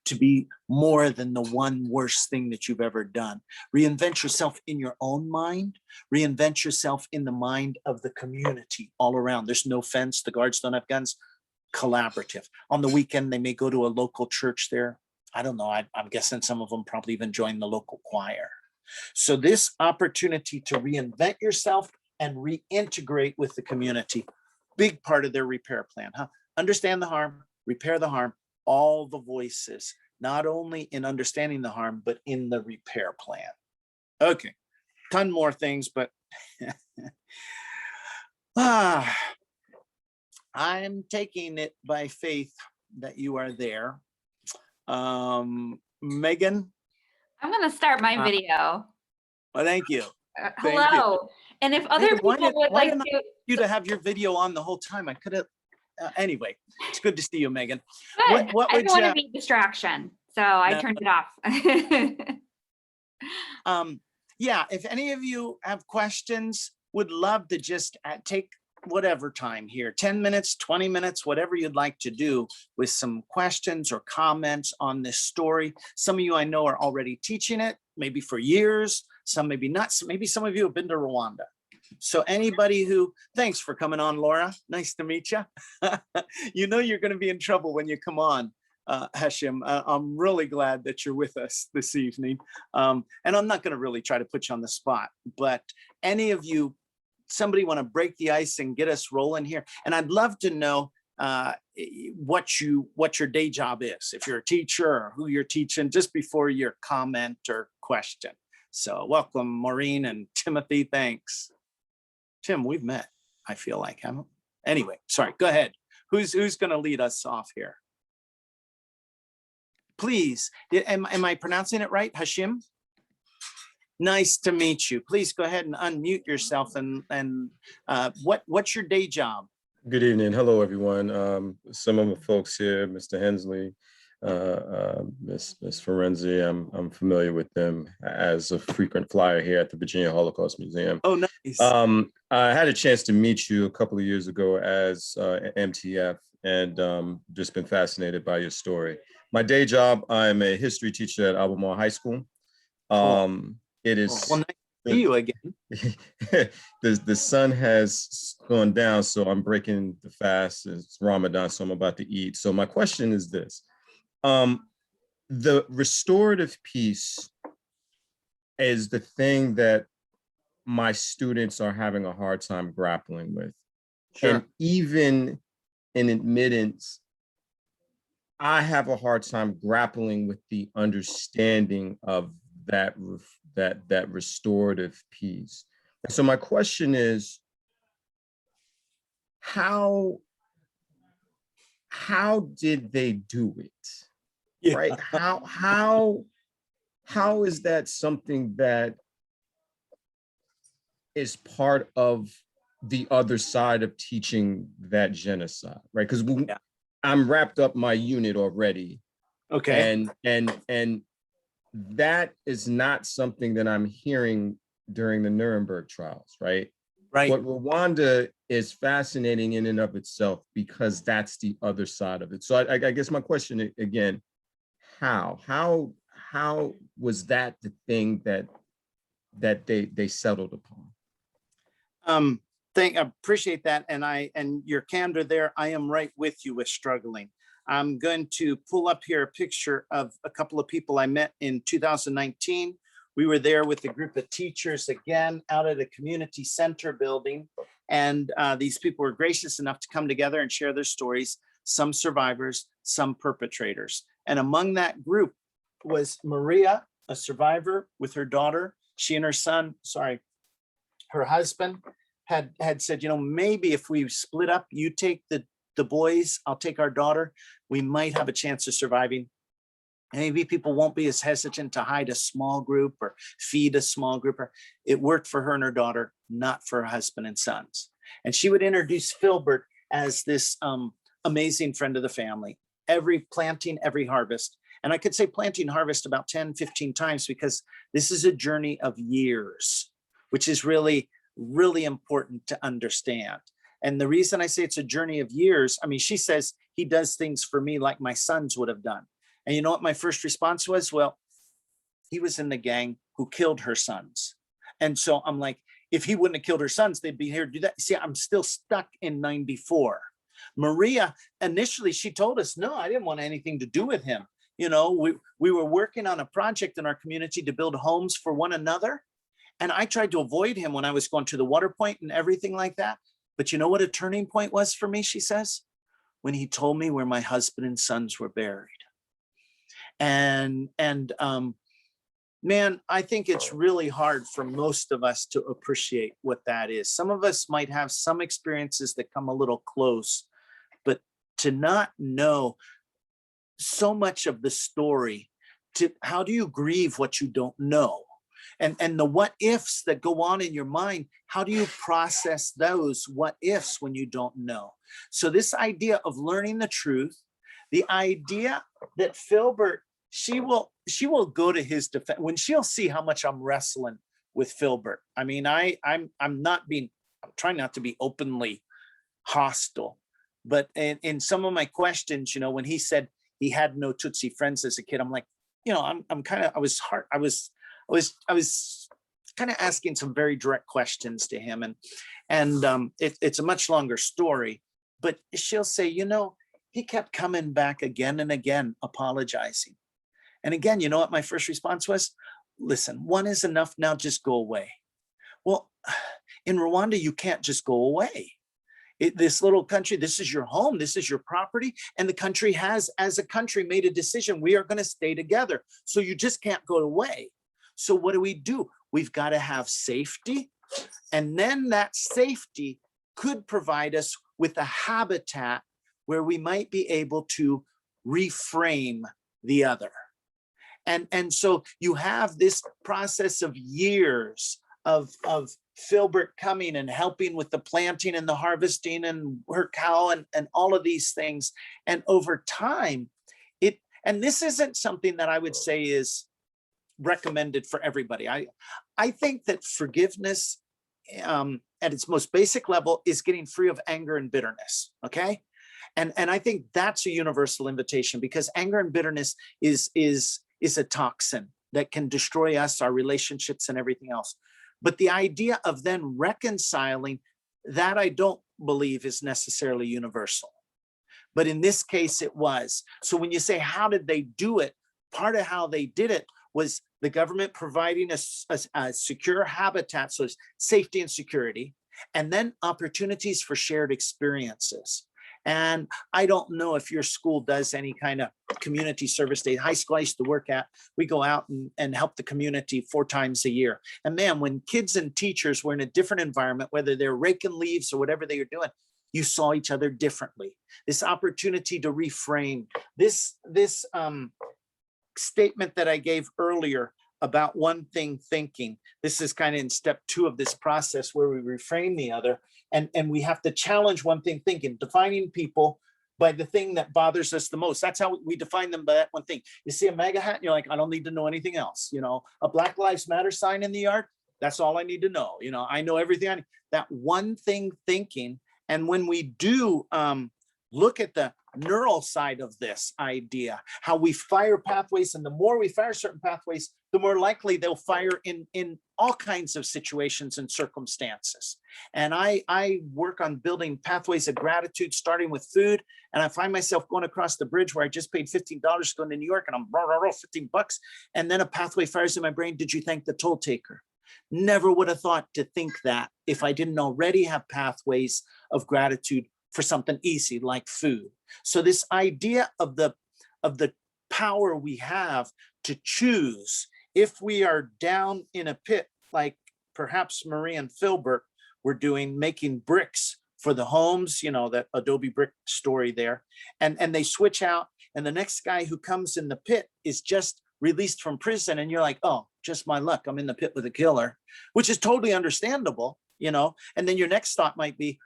to be more than the one worst thing that you've ever done. Reinvent yourself in your own mind, reinvent yourself in the mind of the community all around. There's no fence, the guards don't have guns. Collaborative. On the weekend, they may go to a local church there. I don't know, I'm guessing some of them probably even join the local choir. So this opportunity to reinvent yourself and reintegrate with the community, big part of their repair plan, huh? Understand the harm, repair the harm, all the voices, not only in understanding the harm, but in the repair plan. Okay, ton more things, but I'm taking it by faith that you are there. Megan? I'm going to start my video. Well, thank you. Hello. And if other people would like to, you to have your video on the whole time, I could have. Anyway, it's good to see you, Megan. Good. I didn't want to be a distraction, so I turned it off. Yeah, if any of you have questions, would love to just take whatever time here, 10 minutes, 20 minutes, whatever you'd like to do with some questions or comments on this story. Some of you I know are already teaching it, maybe for years, some maybe not. Maybe some of you have been to Rwanda. So anybody who, thanks for coming on, Laura. Nice to meet you. You know you're going to be in trouble when you come on, Hashim. I'm really glad that you're with us this evening. And I'm not going to really try to put you on the spot, but any of you, somebody want to break the ice and get us rolling here? And I'd love to know what your day job is, if you're a teacher or who you're teaching, just before your comment or question. So welcome, Maureen and Timothy. Thanks. Tim, we've met, I feel like, haven't we? Anyway, sorry, go ahead. Who's going to lead us off here? Please, am I pronouncing it right? Hashim? Nice to meet you. Please go ahead and unmute yourself and what's your day job? Good evening. Hello, everyone. Some of the folks here, Mr. Hensley, Miss Ferenzi, I'm familiar with them as a frequent flyer here at the Virginia Holocaust Museum. Oh, nice. I had a chance to meet you a couple of years ago as MTF and just been fascinated by your story. My day job, I'm a history teacher at Albemarle High School. It is. Well, nice to see you again. The sun has gone down, so I'm breaking the fast. It's Ramadan, so I'm about to eat. So my question is this. The restorative piece is the thing that my students are having a hard time grappling with. Sure. And even in admittance, I have a hard time grappling with the understanding of that restorative piece. And so my question is, how did they do it? Yeah. Right? How is that something that is part of the other side of teaching that genocide, right? Because Yeah. I'm wrapped up my unit already, Okay. and that is not something that I'm hearing during the Nuremberg trials, right? Right. But Rwanda is fascinating in and of itself because that's the other side of it. So I guess my question again, how was that the thing that they settled upon? I appreciate that. And your candor there, I am right with you with struggling. I'm going to pull up here a picture of a couple of people I met in 2019. We were there with a group of teachers again out at a community center building. And these people were gracious enough to come together and share their stories, some survivors, some perpetrators. And among that group was Maria, a survivor with her daughter. She and her son, her husband had said, maybe if we split up, you take the boys, I'll take our daughter, we might have a chance of surviving. Maybe people won't be as hesitant to hide a small group or feed a small group. It worked for her and her daughter, not for her husband and sons. And she would introduce Filbert as this amazing friend of the family, every planting, every harvest. And I could say planting, harvest about 10, 15 times, because this is a journey of years, which is really, really important to understand. And the reason I say it's a journey of years, I mean, she says he does things for me like my sons would have done. And you know what my first response was? Well, he was in the gang who killed her sons. And so I'm like, if he wouldn't have killed her sons, they'd be here to do that. See, I'm still stuck in 94. Maria, initially, she told us, no, I didn't want anything to do with him. We were working on a project in our community to build homes for one another. And I tried to avoid him when I was going to the water point and everything like that. But you know what a turning point was for me, she says? When he told me where my husband and sons were buried. And man, I think it's really hard for most of us to appreciate what that is. Some of us might have some experiences that come a little close, but to not know so much of the story, how do you grieve what you don't know? And the what ifs that go on in your mind, how do you process those what ifs when you don't know? So this idea of learning the truth, the idea that Filbert, she will go to his defense when she'll see how much I'm wrestling with Filbert. I mean, I'm trying not to be openly hostile, but in some of my questions, when he said he had no Tutsi friends as a kid, I'm like, I was kind of asking some very direct questions to him, and it's a much longer story, but she'll say, he kept coming back again and again, apologizing. And again, you know what my first response was? Listen, one is enough, now just go away. Well, in Rwanda, you can't just go away. This little country, this is your home, this is your property, and the country has, as a country, made a decision, we are going to stay together. So you just can't go away. So what do? We've got to have safety, and then that safety could provide us with a habitat where we might be able to reframe the other. And so you have this process of years of Filbert coming and helping with the planting and the harvesting and her cow and all of these things. And over time, and this isn't something that I would say is recommended for everybody. I think that forgiveness at its most basic level is getting free of anger and bitterness, okay? And I think that's a universal invitation, because anger and bitterness is a toxin that can destroy us, our relationships, and everything else. But the idea of then reconciling, that I don't believe is necessarily universal. But in this case, it was. So when you say, how did they do it? Part of how they did it was the government providing a secure habitat, so safety and security, and then opportunities for shared experiences. And I don't know if your school does any kind of community service day. High school I used to work at, we go out and help the community 4 times a year. And man, when kids and teachers were in a different environment, whether they're raking leaves or whatever they are doing, you saw each other differently. This opportunity to reframe this statement that I gave earlier about one thing thinking. This is kind of in step 2 of this process where we reframe the other. And we have to challenge one thing thinking, defining people by the thing that bothers us the most. That's how we define them, by that one thing. You see a MAGA hat and you're like, I don't need to know anything else. You know, a Black Lives Matter sign in the yard, that's all I need to know. You know, I know everything. That one thing thinking. And when we do look at the neural side of this idea, how we fire pathways, and the more we fire certain pathways, the more likely they'll fire in all kinds of situations and circumstances. And I work on building pathways of gratitude, starting with food. And I find myself going across the bridge where I just paid $15 going to New York, and I'm 15 bucks. And then a pathway fires in my brain. Did you thank the toll taker? Never would have thought to think that if I didn't already have pathways of gratitude for something easy like food. So this idea of the power we have to choose, if we are down in a pit, like perhaps Marie and Filbert were doing, making bricks for the homes, you know, that Adobe brick story there, and they switch out, and the next guy who comes in the pit is just released from prison, and you're like, oh, just my luck, I'm in the pit with a killer, which is totally understandable, you know. And then your next thought might be,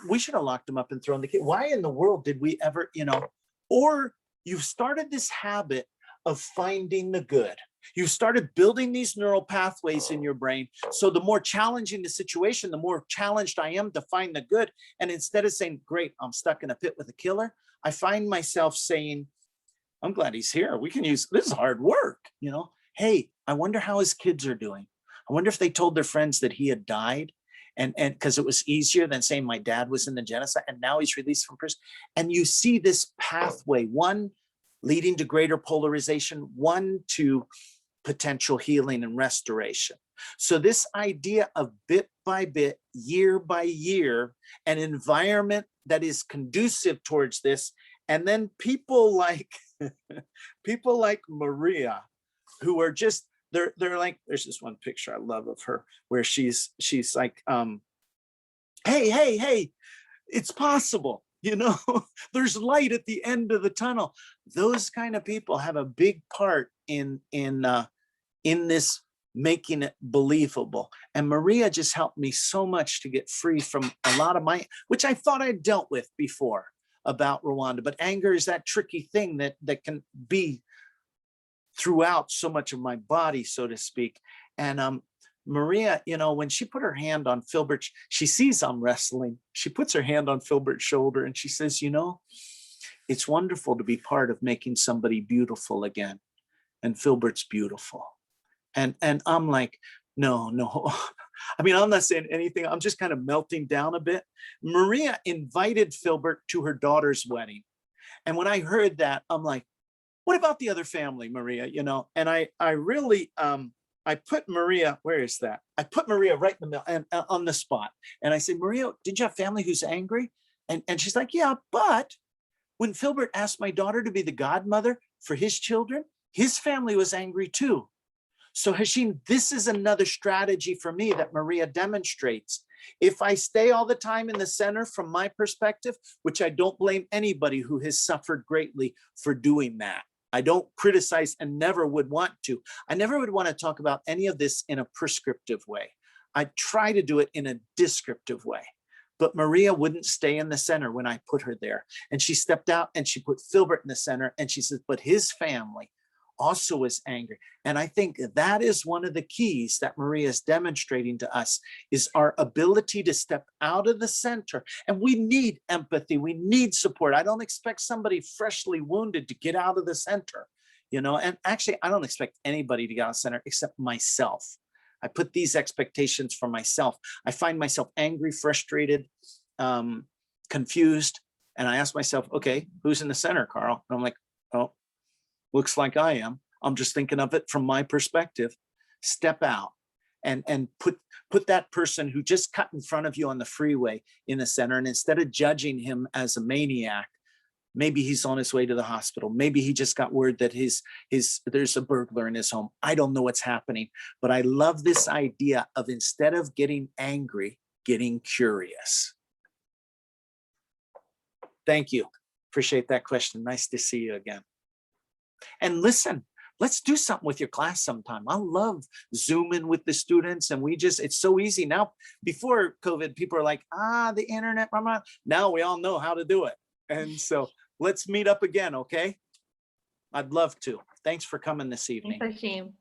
we should have locked him up and thrown the kid. Why in the world did we ever, you know? Or you've started this habit of finding the good. You've started building these neural pathways in your brain. So the more challenging the situation, the more challenged I am to find the good. And instead of saying, great, I'm stuck in a pit with a killer, I find myself saying, I'm glad he's here. We can use, this is hard work, you know? Hey, I wonder how his kids are doing. I wonder if they told their friends that he had died, and because it was easier than saying my dad was in the genocide and now he's released from prison. And you see this pathway, one leading to greater polarization, one to potential healing and restoration. So this idea of bit by bit, year by year, an environment that is conducive towards this, and then people like people like Maria, who are just, they're like, there's this one picture I love of her where she's like, hey, it's possible, you know, there's light at the end of the tunnel. Those kind of people have a big part in this making it believable. And Maria just helped me so much to get free from a lot of my, which I thought I'd dealt with before about Rwanda, but anger is that tricky thing that can be throughout so much of my body, so to speak. And Maria, you know, when she put her hand on Filbert, she sees I'm wrestling. She puts her hand on Filbert's shoulder and she says, you know, it's wonderful to be part of making somebody beautiful again. And Filbert's beautiful. And I'm like, no. I mean, I'm not saying anything. I'm just kind of melting down a bit. Maria invited Filbert to her daughter's wedding. And when I heard that, I'm like, what about the other family, Maria? You know, and I really, I put Maria, where is that? I put Maria right in the middle and on the spot. And I said, Maria, did you have family who's angry? And she's like, yeah, but when Filbert asked my daughter to be the godmother for his children, his family was angry too. So Hashim, this is another strategy for me that Maria demonstrates. If I stay all the time in the center from my perspective, which I don't blame anybody who has suffered greatly for doing that. I don't criticize and never would want to. I never would want to talk about any of this in a prescriptive way. I try to do it in a descriptive way. But Maria wouldn't stay in the center when I put her there. And she stepped out and she put Filbert in the center. And she says, but his family also is angry. And I think that is one of the keys that Maria is demonstrating to us, is our ability to step out of the center. And we need empathy. We need support. I don't expect somebody freshly wounded to get out of the center, you know, and actually, I don't expect anybody to get out of the center except myself. I put these expectations for myself. I find myself angry, frustrated, confused. And I ask myself, okay, who's in the center, Carl? And I'm like, oh, looks like I am. I'm just thinking of it from my perspective. Step out and put that person who just cut in front of you on the freeway in the center. And instead of judging him as a maniac, maybe he's on his way to the hospital. Maybe he just got word that there's a burglar in his home. I don't know what's happening, but I love this idea of, instead of getting angry, getting curious. Thank you. Appreciate that question. Nice to see you again. And listen, let's do something with your class sometime. I love Zooming with the students, and it's so easy now. Before COVID, people are like, the internet, mama. Now we all know how to do it. And so let's meet up again, okay? I'd love to. Thanks for coming this evening. Thanks, Hashim.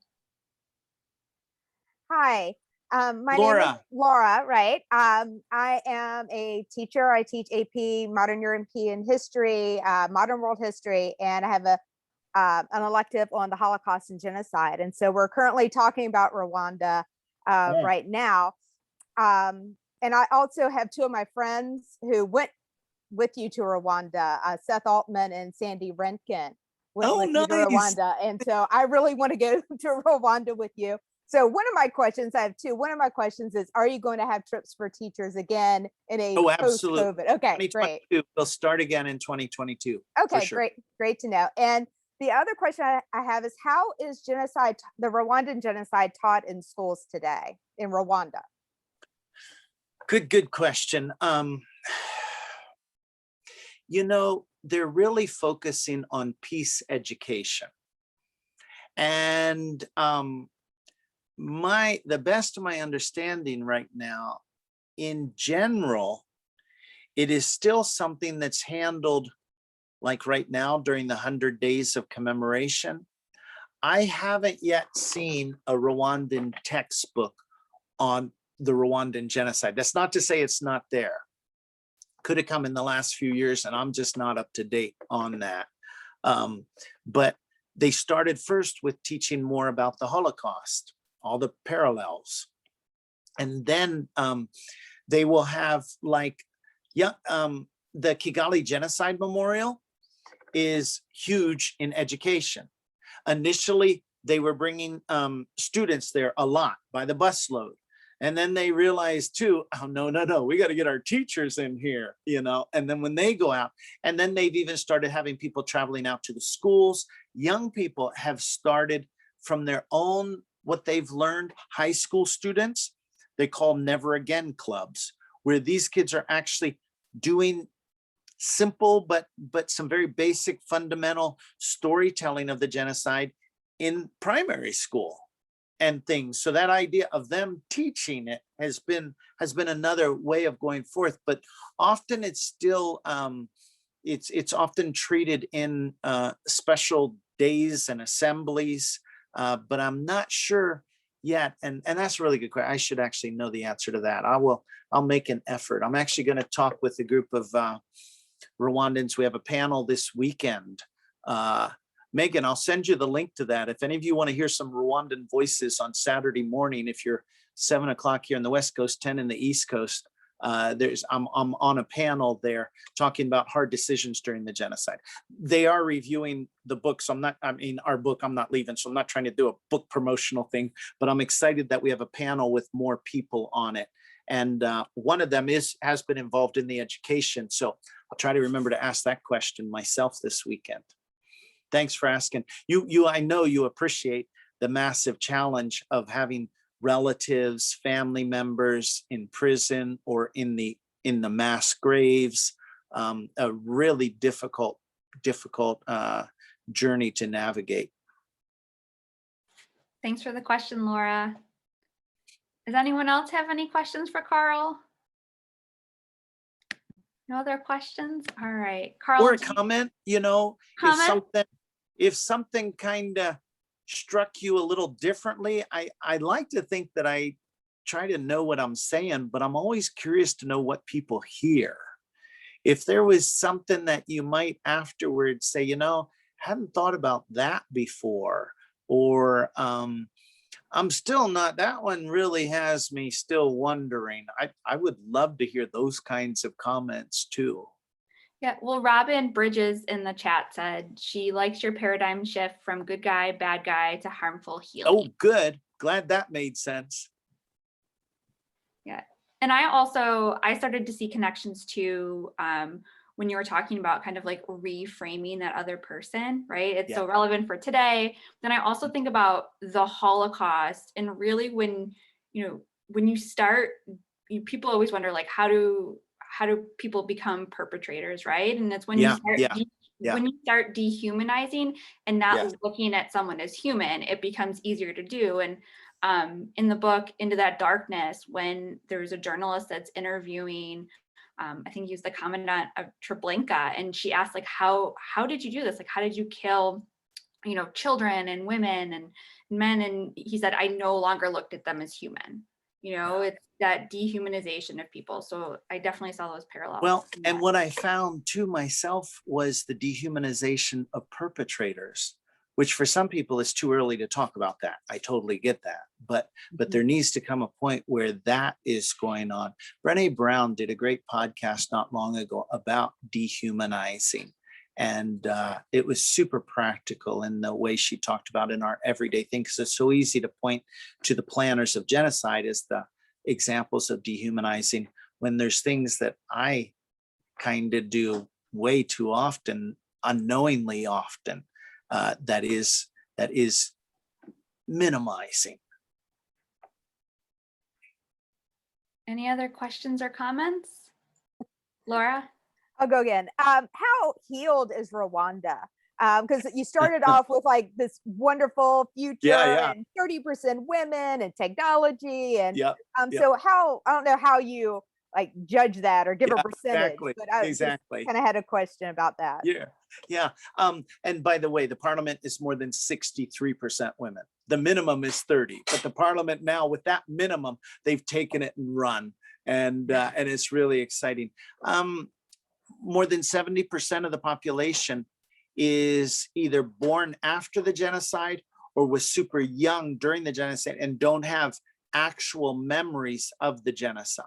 Hi, my Laura. name is Laura, right? I am a teacher. I teach AP, Modern European History, Modern World History, and I have an elective on the Holocaust and Genocide. And so we're currently talking about Rwanda right now. And I also have two of my friends who went with you to Rwanda, Seth Altman and Sandy Renkin went with you to Rwanda. And so I really want to go to Rwanda with you. So one of my questions, I have two. One of my questions is, are you going to have trips for teachers again in a post-COVID? Okay, great. We'll start again in 2022. Okay, sure. Great to know. And the other question I have is, how is genocide, the Rwandan genocide, taught in schools today in Rwanda? Good question. They're really focusing on peace education. And the best of my understanding right now, in general, it is still something that's handled like right now during the 100 days of commemoration. I haven't yet seen a Rwandan textbook on the Rwandan genocide. That's not to say it's not there. Could have come in the last few years, and I'm just not up to date on that. But they started first with teaching more about the Holocaust, all the parallels. And then they will have the Kigali Genocide Memorial is huge in education. Initially, they were bringing students there a lot by the busload. And then they realized too, oh, no, we got to get our teachers in here, and then when they go out, and then they've even started having people traveling out to the schools. Young people have started from their own, what they've learned, high school students, they call Never Again clubs, where these kids are actually doing simple, but some very basic fundamental storytelling of the genocide in primary school and things. So that idea of them teaching it has been another way of going forth, but often it's still, it's often treated in special days and assemblies, but I'm not sure yet. And that's a really good question. I should actually know the answer to that. I'll make an effort. I'm actually going to talk with a group of Rwandans. We have a panel this weekend. Megan, I'll send you the link to that. If any of you want to hear some Rwandan voices on Saturday morning, if you're 7 o'clock here on the West Coast, 10 in the East Coast, I'm on a panel there talking about hard decisions during the genocide. They are reviewing the book. So our book, I'm not leaving. So I'm not trying to do a book promotional thing, but I'm excited that we have a panel with more people on it. And one of them has been involved in the education. So I'll try to remember to ask that question myself this weekend. Thanks for asking. I know you appreciate the massive challenge of having relatives, family members in prison or in the mass graves. A really difficult journey to navigate. Thanks for the question, Laura. Does anyone else have any questions for Carl? No other questions? All right, Carl. Or a comment, if something kind of struck you a little differently, I like to think that I try to know what I'm saying, but I'm always curious to know what people hear. If there was something that you might afterwards say, hadn't thought about that before, or I'm still not, that one really has me still wondering. I would love to hear those kinds of comments too. Yeah, well, Robin Bridges in the chat said she likes your paradigm shift from good guy, bad guy to harmful healing. Oh, good. Glad that made sense. Yeah. And I started to see connections to when you were talking about kind of like reframing that other person, right? It's so relevant for today. Then I also think about the Holocaust, and really when you start, people always wonder like how do people become perpetrators, right? And it's when you start when you start dehumanizing and not looking at someone as human, it becomes easier to do. And in the book Into That Darkness, when there's a journalist that's interviewing, I think he was the commandant of Treblinka, and she asked like, how did you do this? Like, how did you kill, children and women and men? And he said, I no longer looked at them as human. It's that dehumanization of people. So I definitely saw those parallels. Well, and what I found too myself was the dehumanization of perpetrators, which for some people is too early to talk about that. I totally get that. But there needs to come a point where that is going on. Brené Brown did a great podcast not long ago about dehumanizing. And it was super practical in the way she talked about in our everyday thing, because it's so easy to point to the planners of genocide as the examples of dehumanizing, when there's things that I kind of do way too often, unknowingly often, that is minimizing. Any other questions or comments? Laura? I'll go again. How healed is Rwanda? Because you started off with like this wonderful future and 30% women and technology. And so how, I don't know how you like judge that or give a percentage, but I kind of had a question about that. Yeah. And by the way, the parliament is more than 63% women. The minimum is 30, but the parliament now with that minimum, they've taken it and run. And it's really exciting. More than 70% of the population is either born after the genocide or was super young during the genocide and don't have actual memories of the genocide.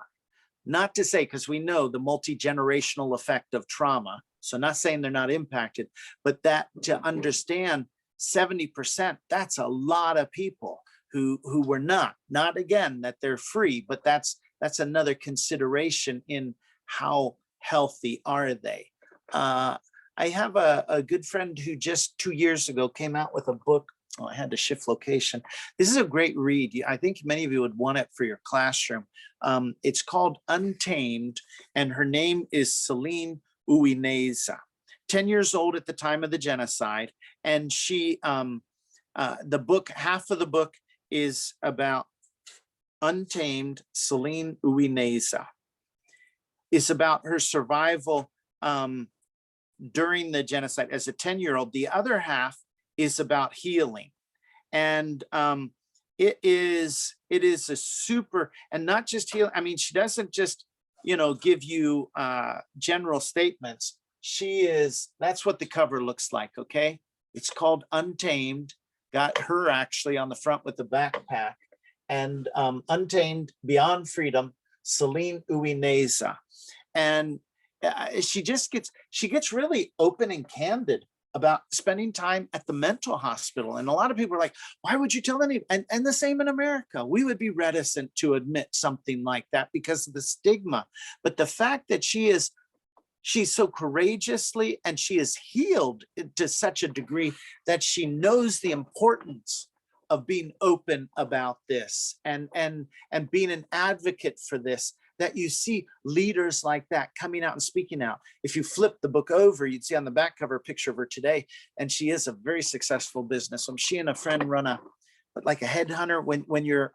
Not to say, because we know the multi-generational effect of trauma, so not saying they're not impacted, but that to understand 70%, that's a lot of people who were not again, that they're free, but that's another consideration in how healthy are they. I have a good friend who just 2 years ago came out with a book. Oh, I had to shift location. This is a great read. I think many of you would want it for your classroom. It's called Untamed, and her name is Celine Uwineza, 10 years old at the time of the genocide. And she, the book, half of the book is about Untamed. Celine Uwineza is about her survival during the genocide as a 10-year-old. The other half is about healing. And it is a super, and not just healing. I mean, she doesn't just, give you general statements. That's what the cover looks like, okay? It's called Untamed. Got her actually on the front with the backpack. And Untamed, Beyond Freedom, Celine Uwineza. And she gets really open and candid about spending time at the mental hospital. And a lot of people are like, why would you tell anyone? And the same in America. We would be reticent to admit something like that because of the stigma. But the fact that she's so courageously, and she is healed to such a degree that she knows the importance of being open about this and being an advocate for this, that you see leaders like that coming out and speaking out. If you flip the book over, you'd see on the back cover a picture of her today, and she is a very successful businesswoman. She and a friend run a headhunter. When you're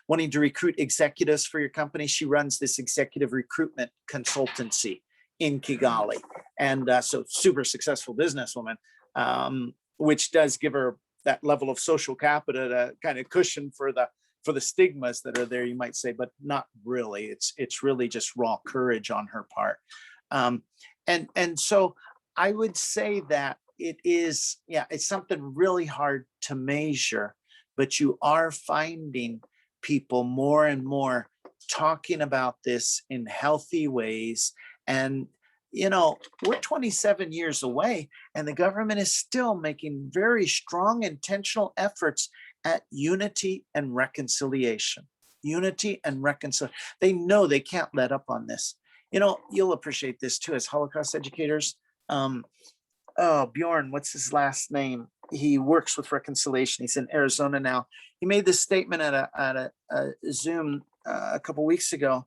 wanting to recruit executives for your company, she runs this executive recruitment consultancy in Kigali. And so super successful businesswoman, which does give her that level of social capital to kind of cushion for the stigmas that are there, you might say, but not really. It's really just raw courage on her part. And so I would say that it's something really hard to measure, but you are finding people more and more talking about this in healthy ways. And you know, we're 27 years away, and the government is still making very strong intentional efforts at unity and reconciliation. Unity and reconciliation. They know they can't let up on this. You know, you'll appreciate this too as Holocaust educators. Bjorn, what's his last name? He works with reconciliation. He's in Arizona now. He made this statement at a Zoom a couple weeks ago.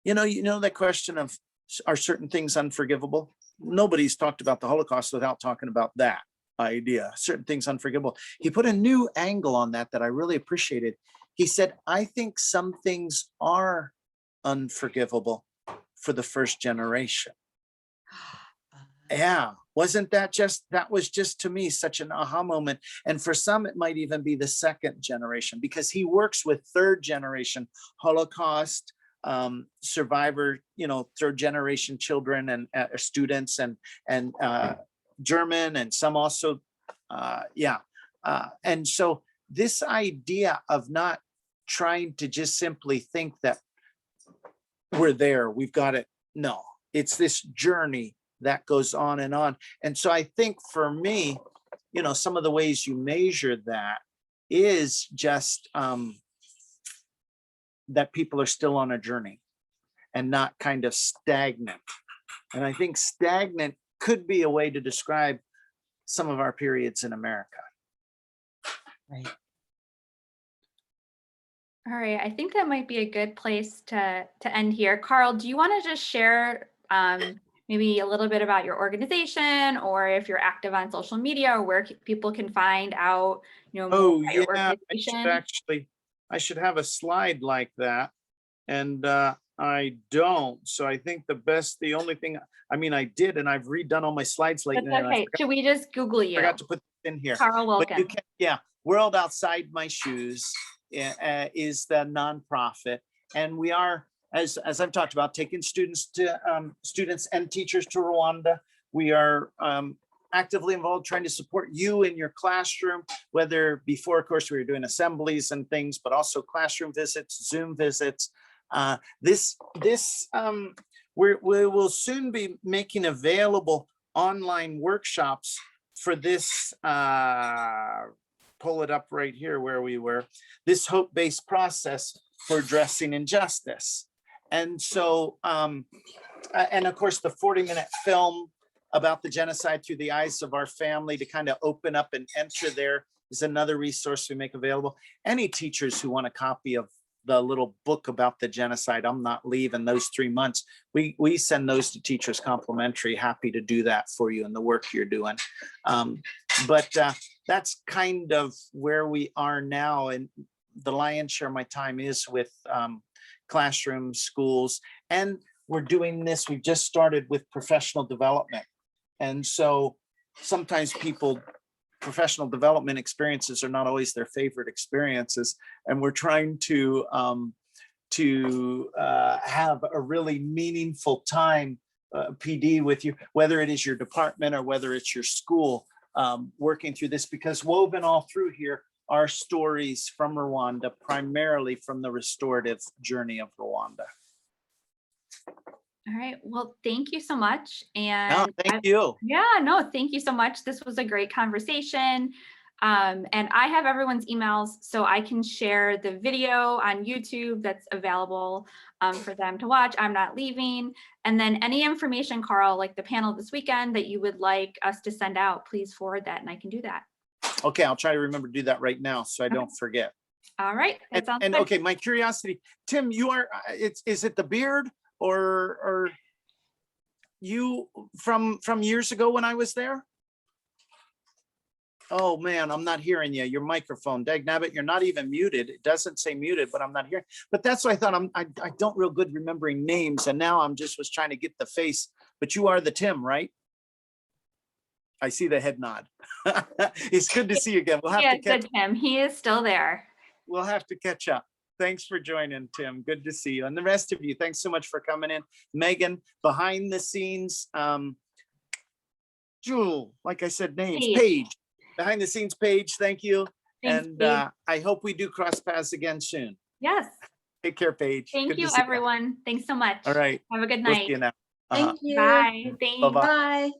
You know that question of, are certain things unforgivable? Nobody's talked about the Holocaust without talking about that idea. Certain things unforgivable. He put a new angle on that I really appreciated. He said, I think some things are unforgivable for the first generation. Yeah, wasn't that was just to me such an aha moment. And for some, it might even be the second generation, because he works with third generation Holocaust survivor, you know, third generation children and students and German, and some also, and so this idea of not trying to just simply think that we're there, we've got it. No, it's this journey that goes on and on. And so I think for me, you know, some of the ways you measure that is just that people are still on a journey and not kind of stagnant. And I think stagnant could be a way to describe some of our periods in America. Right. All right, I think that might be a good place to end here. Carl, do you want to just share maybe a little bit about your organization, or if you're active on social media, or where people can find out, you know, more about your organization? I should have a slide like that, and I don't. So I think the only thing, I mean, I did, and I've redone all my slides lately. That's okay. Should we just Google you? I forgot to put this in here. Carl Wilkens. World Outside My Shoes is the nonprofit, and we are, as I've talked about, taking students and teachers to Rwanda. We are actively involved trying to support you in your classroom, whether before, of course, we were doing assemblies and things, but also classroom visits, Zoom visits. We will soon be making available online workshops for this, pull it up right here where we were, this hope-based process for addressing injustice. And so, and of course, the 40-minute film about the genocide through the eyes of our family to kind of open up and enter there is another resource we make available. Any teachers who want a copy of the little book about the genocide, I'm Not Leaving, those 3 months, we send those to teachers complimentary. Happy to do that for you and the work you're doing. But that's kind of where we are now. And the lion's share of my time is with classrooms, schools, and we're doing this. We've just started with professional development. And so sometimes professional development experiences are not always their favorite experiences. And we're trying to have a really meaningful time, PD, with you, whether it is your department or whether it's your school, working through this, because woven all through here are stories from Rwanda, primarily from the restorative journey of Rwanda. All right. Well, thank you so much. And no, thank you. Yeah, no, thank you so much. This was a great conversation. And I have everyone's emails, so I can share the video on YouTube that's available for them to watch. I'm Not Leaving. And then any information, Carl, like the panel this weekend that you would like us to send out, please forward that and I can do that. Okay, I'll try to remember to do that right now so I don't forget. All right. And okay, my curiosity, Tim, you are, is it the beard or you from years ago when I was there? Oh man, I'm not hearing you. Your microphone, dagnabbit, you're not even muted. It doesn't say muted, but I'm not hearing. But that's what I thought. I don't real good remembering names, and now I'm just was trying to get the face. But you are the Tim, right? I see the head nod. It's good to see you again. We'll have to catch. Tim. He is still there. We'll have to catch up. Thanks for joining, Tim. Good to see you. And the rest of you, thanks so much for coming in. Megan, behind the scenes, Jewel, like I said, names, Paige. Behind the scenes page, thank you. Thanks, and I hope we do cross paths again soon. Yes. Take care, Paige. Thank you, everyone. Thanks so much. All right. Have a good We'll night. see you now. Thank you. Bye. Thanks. Bye-bye. Bye.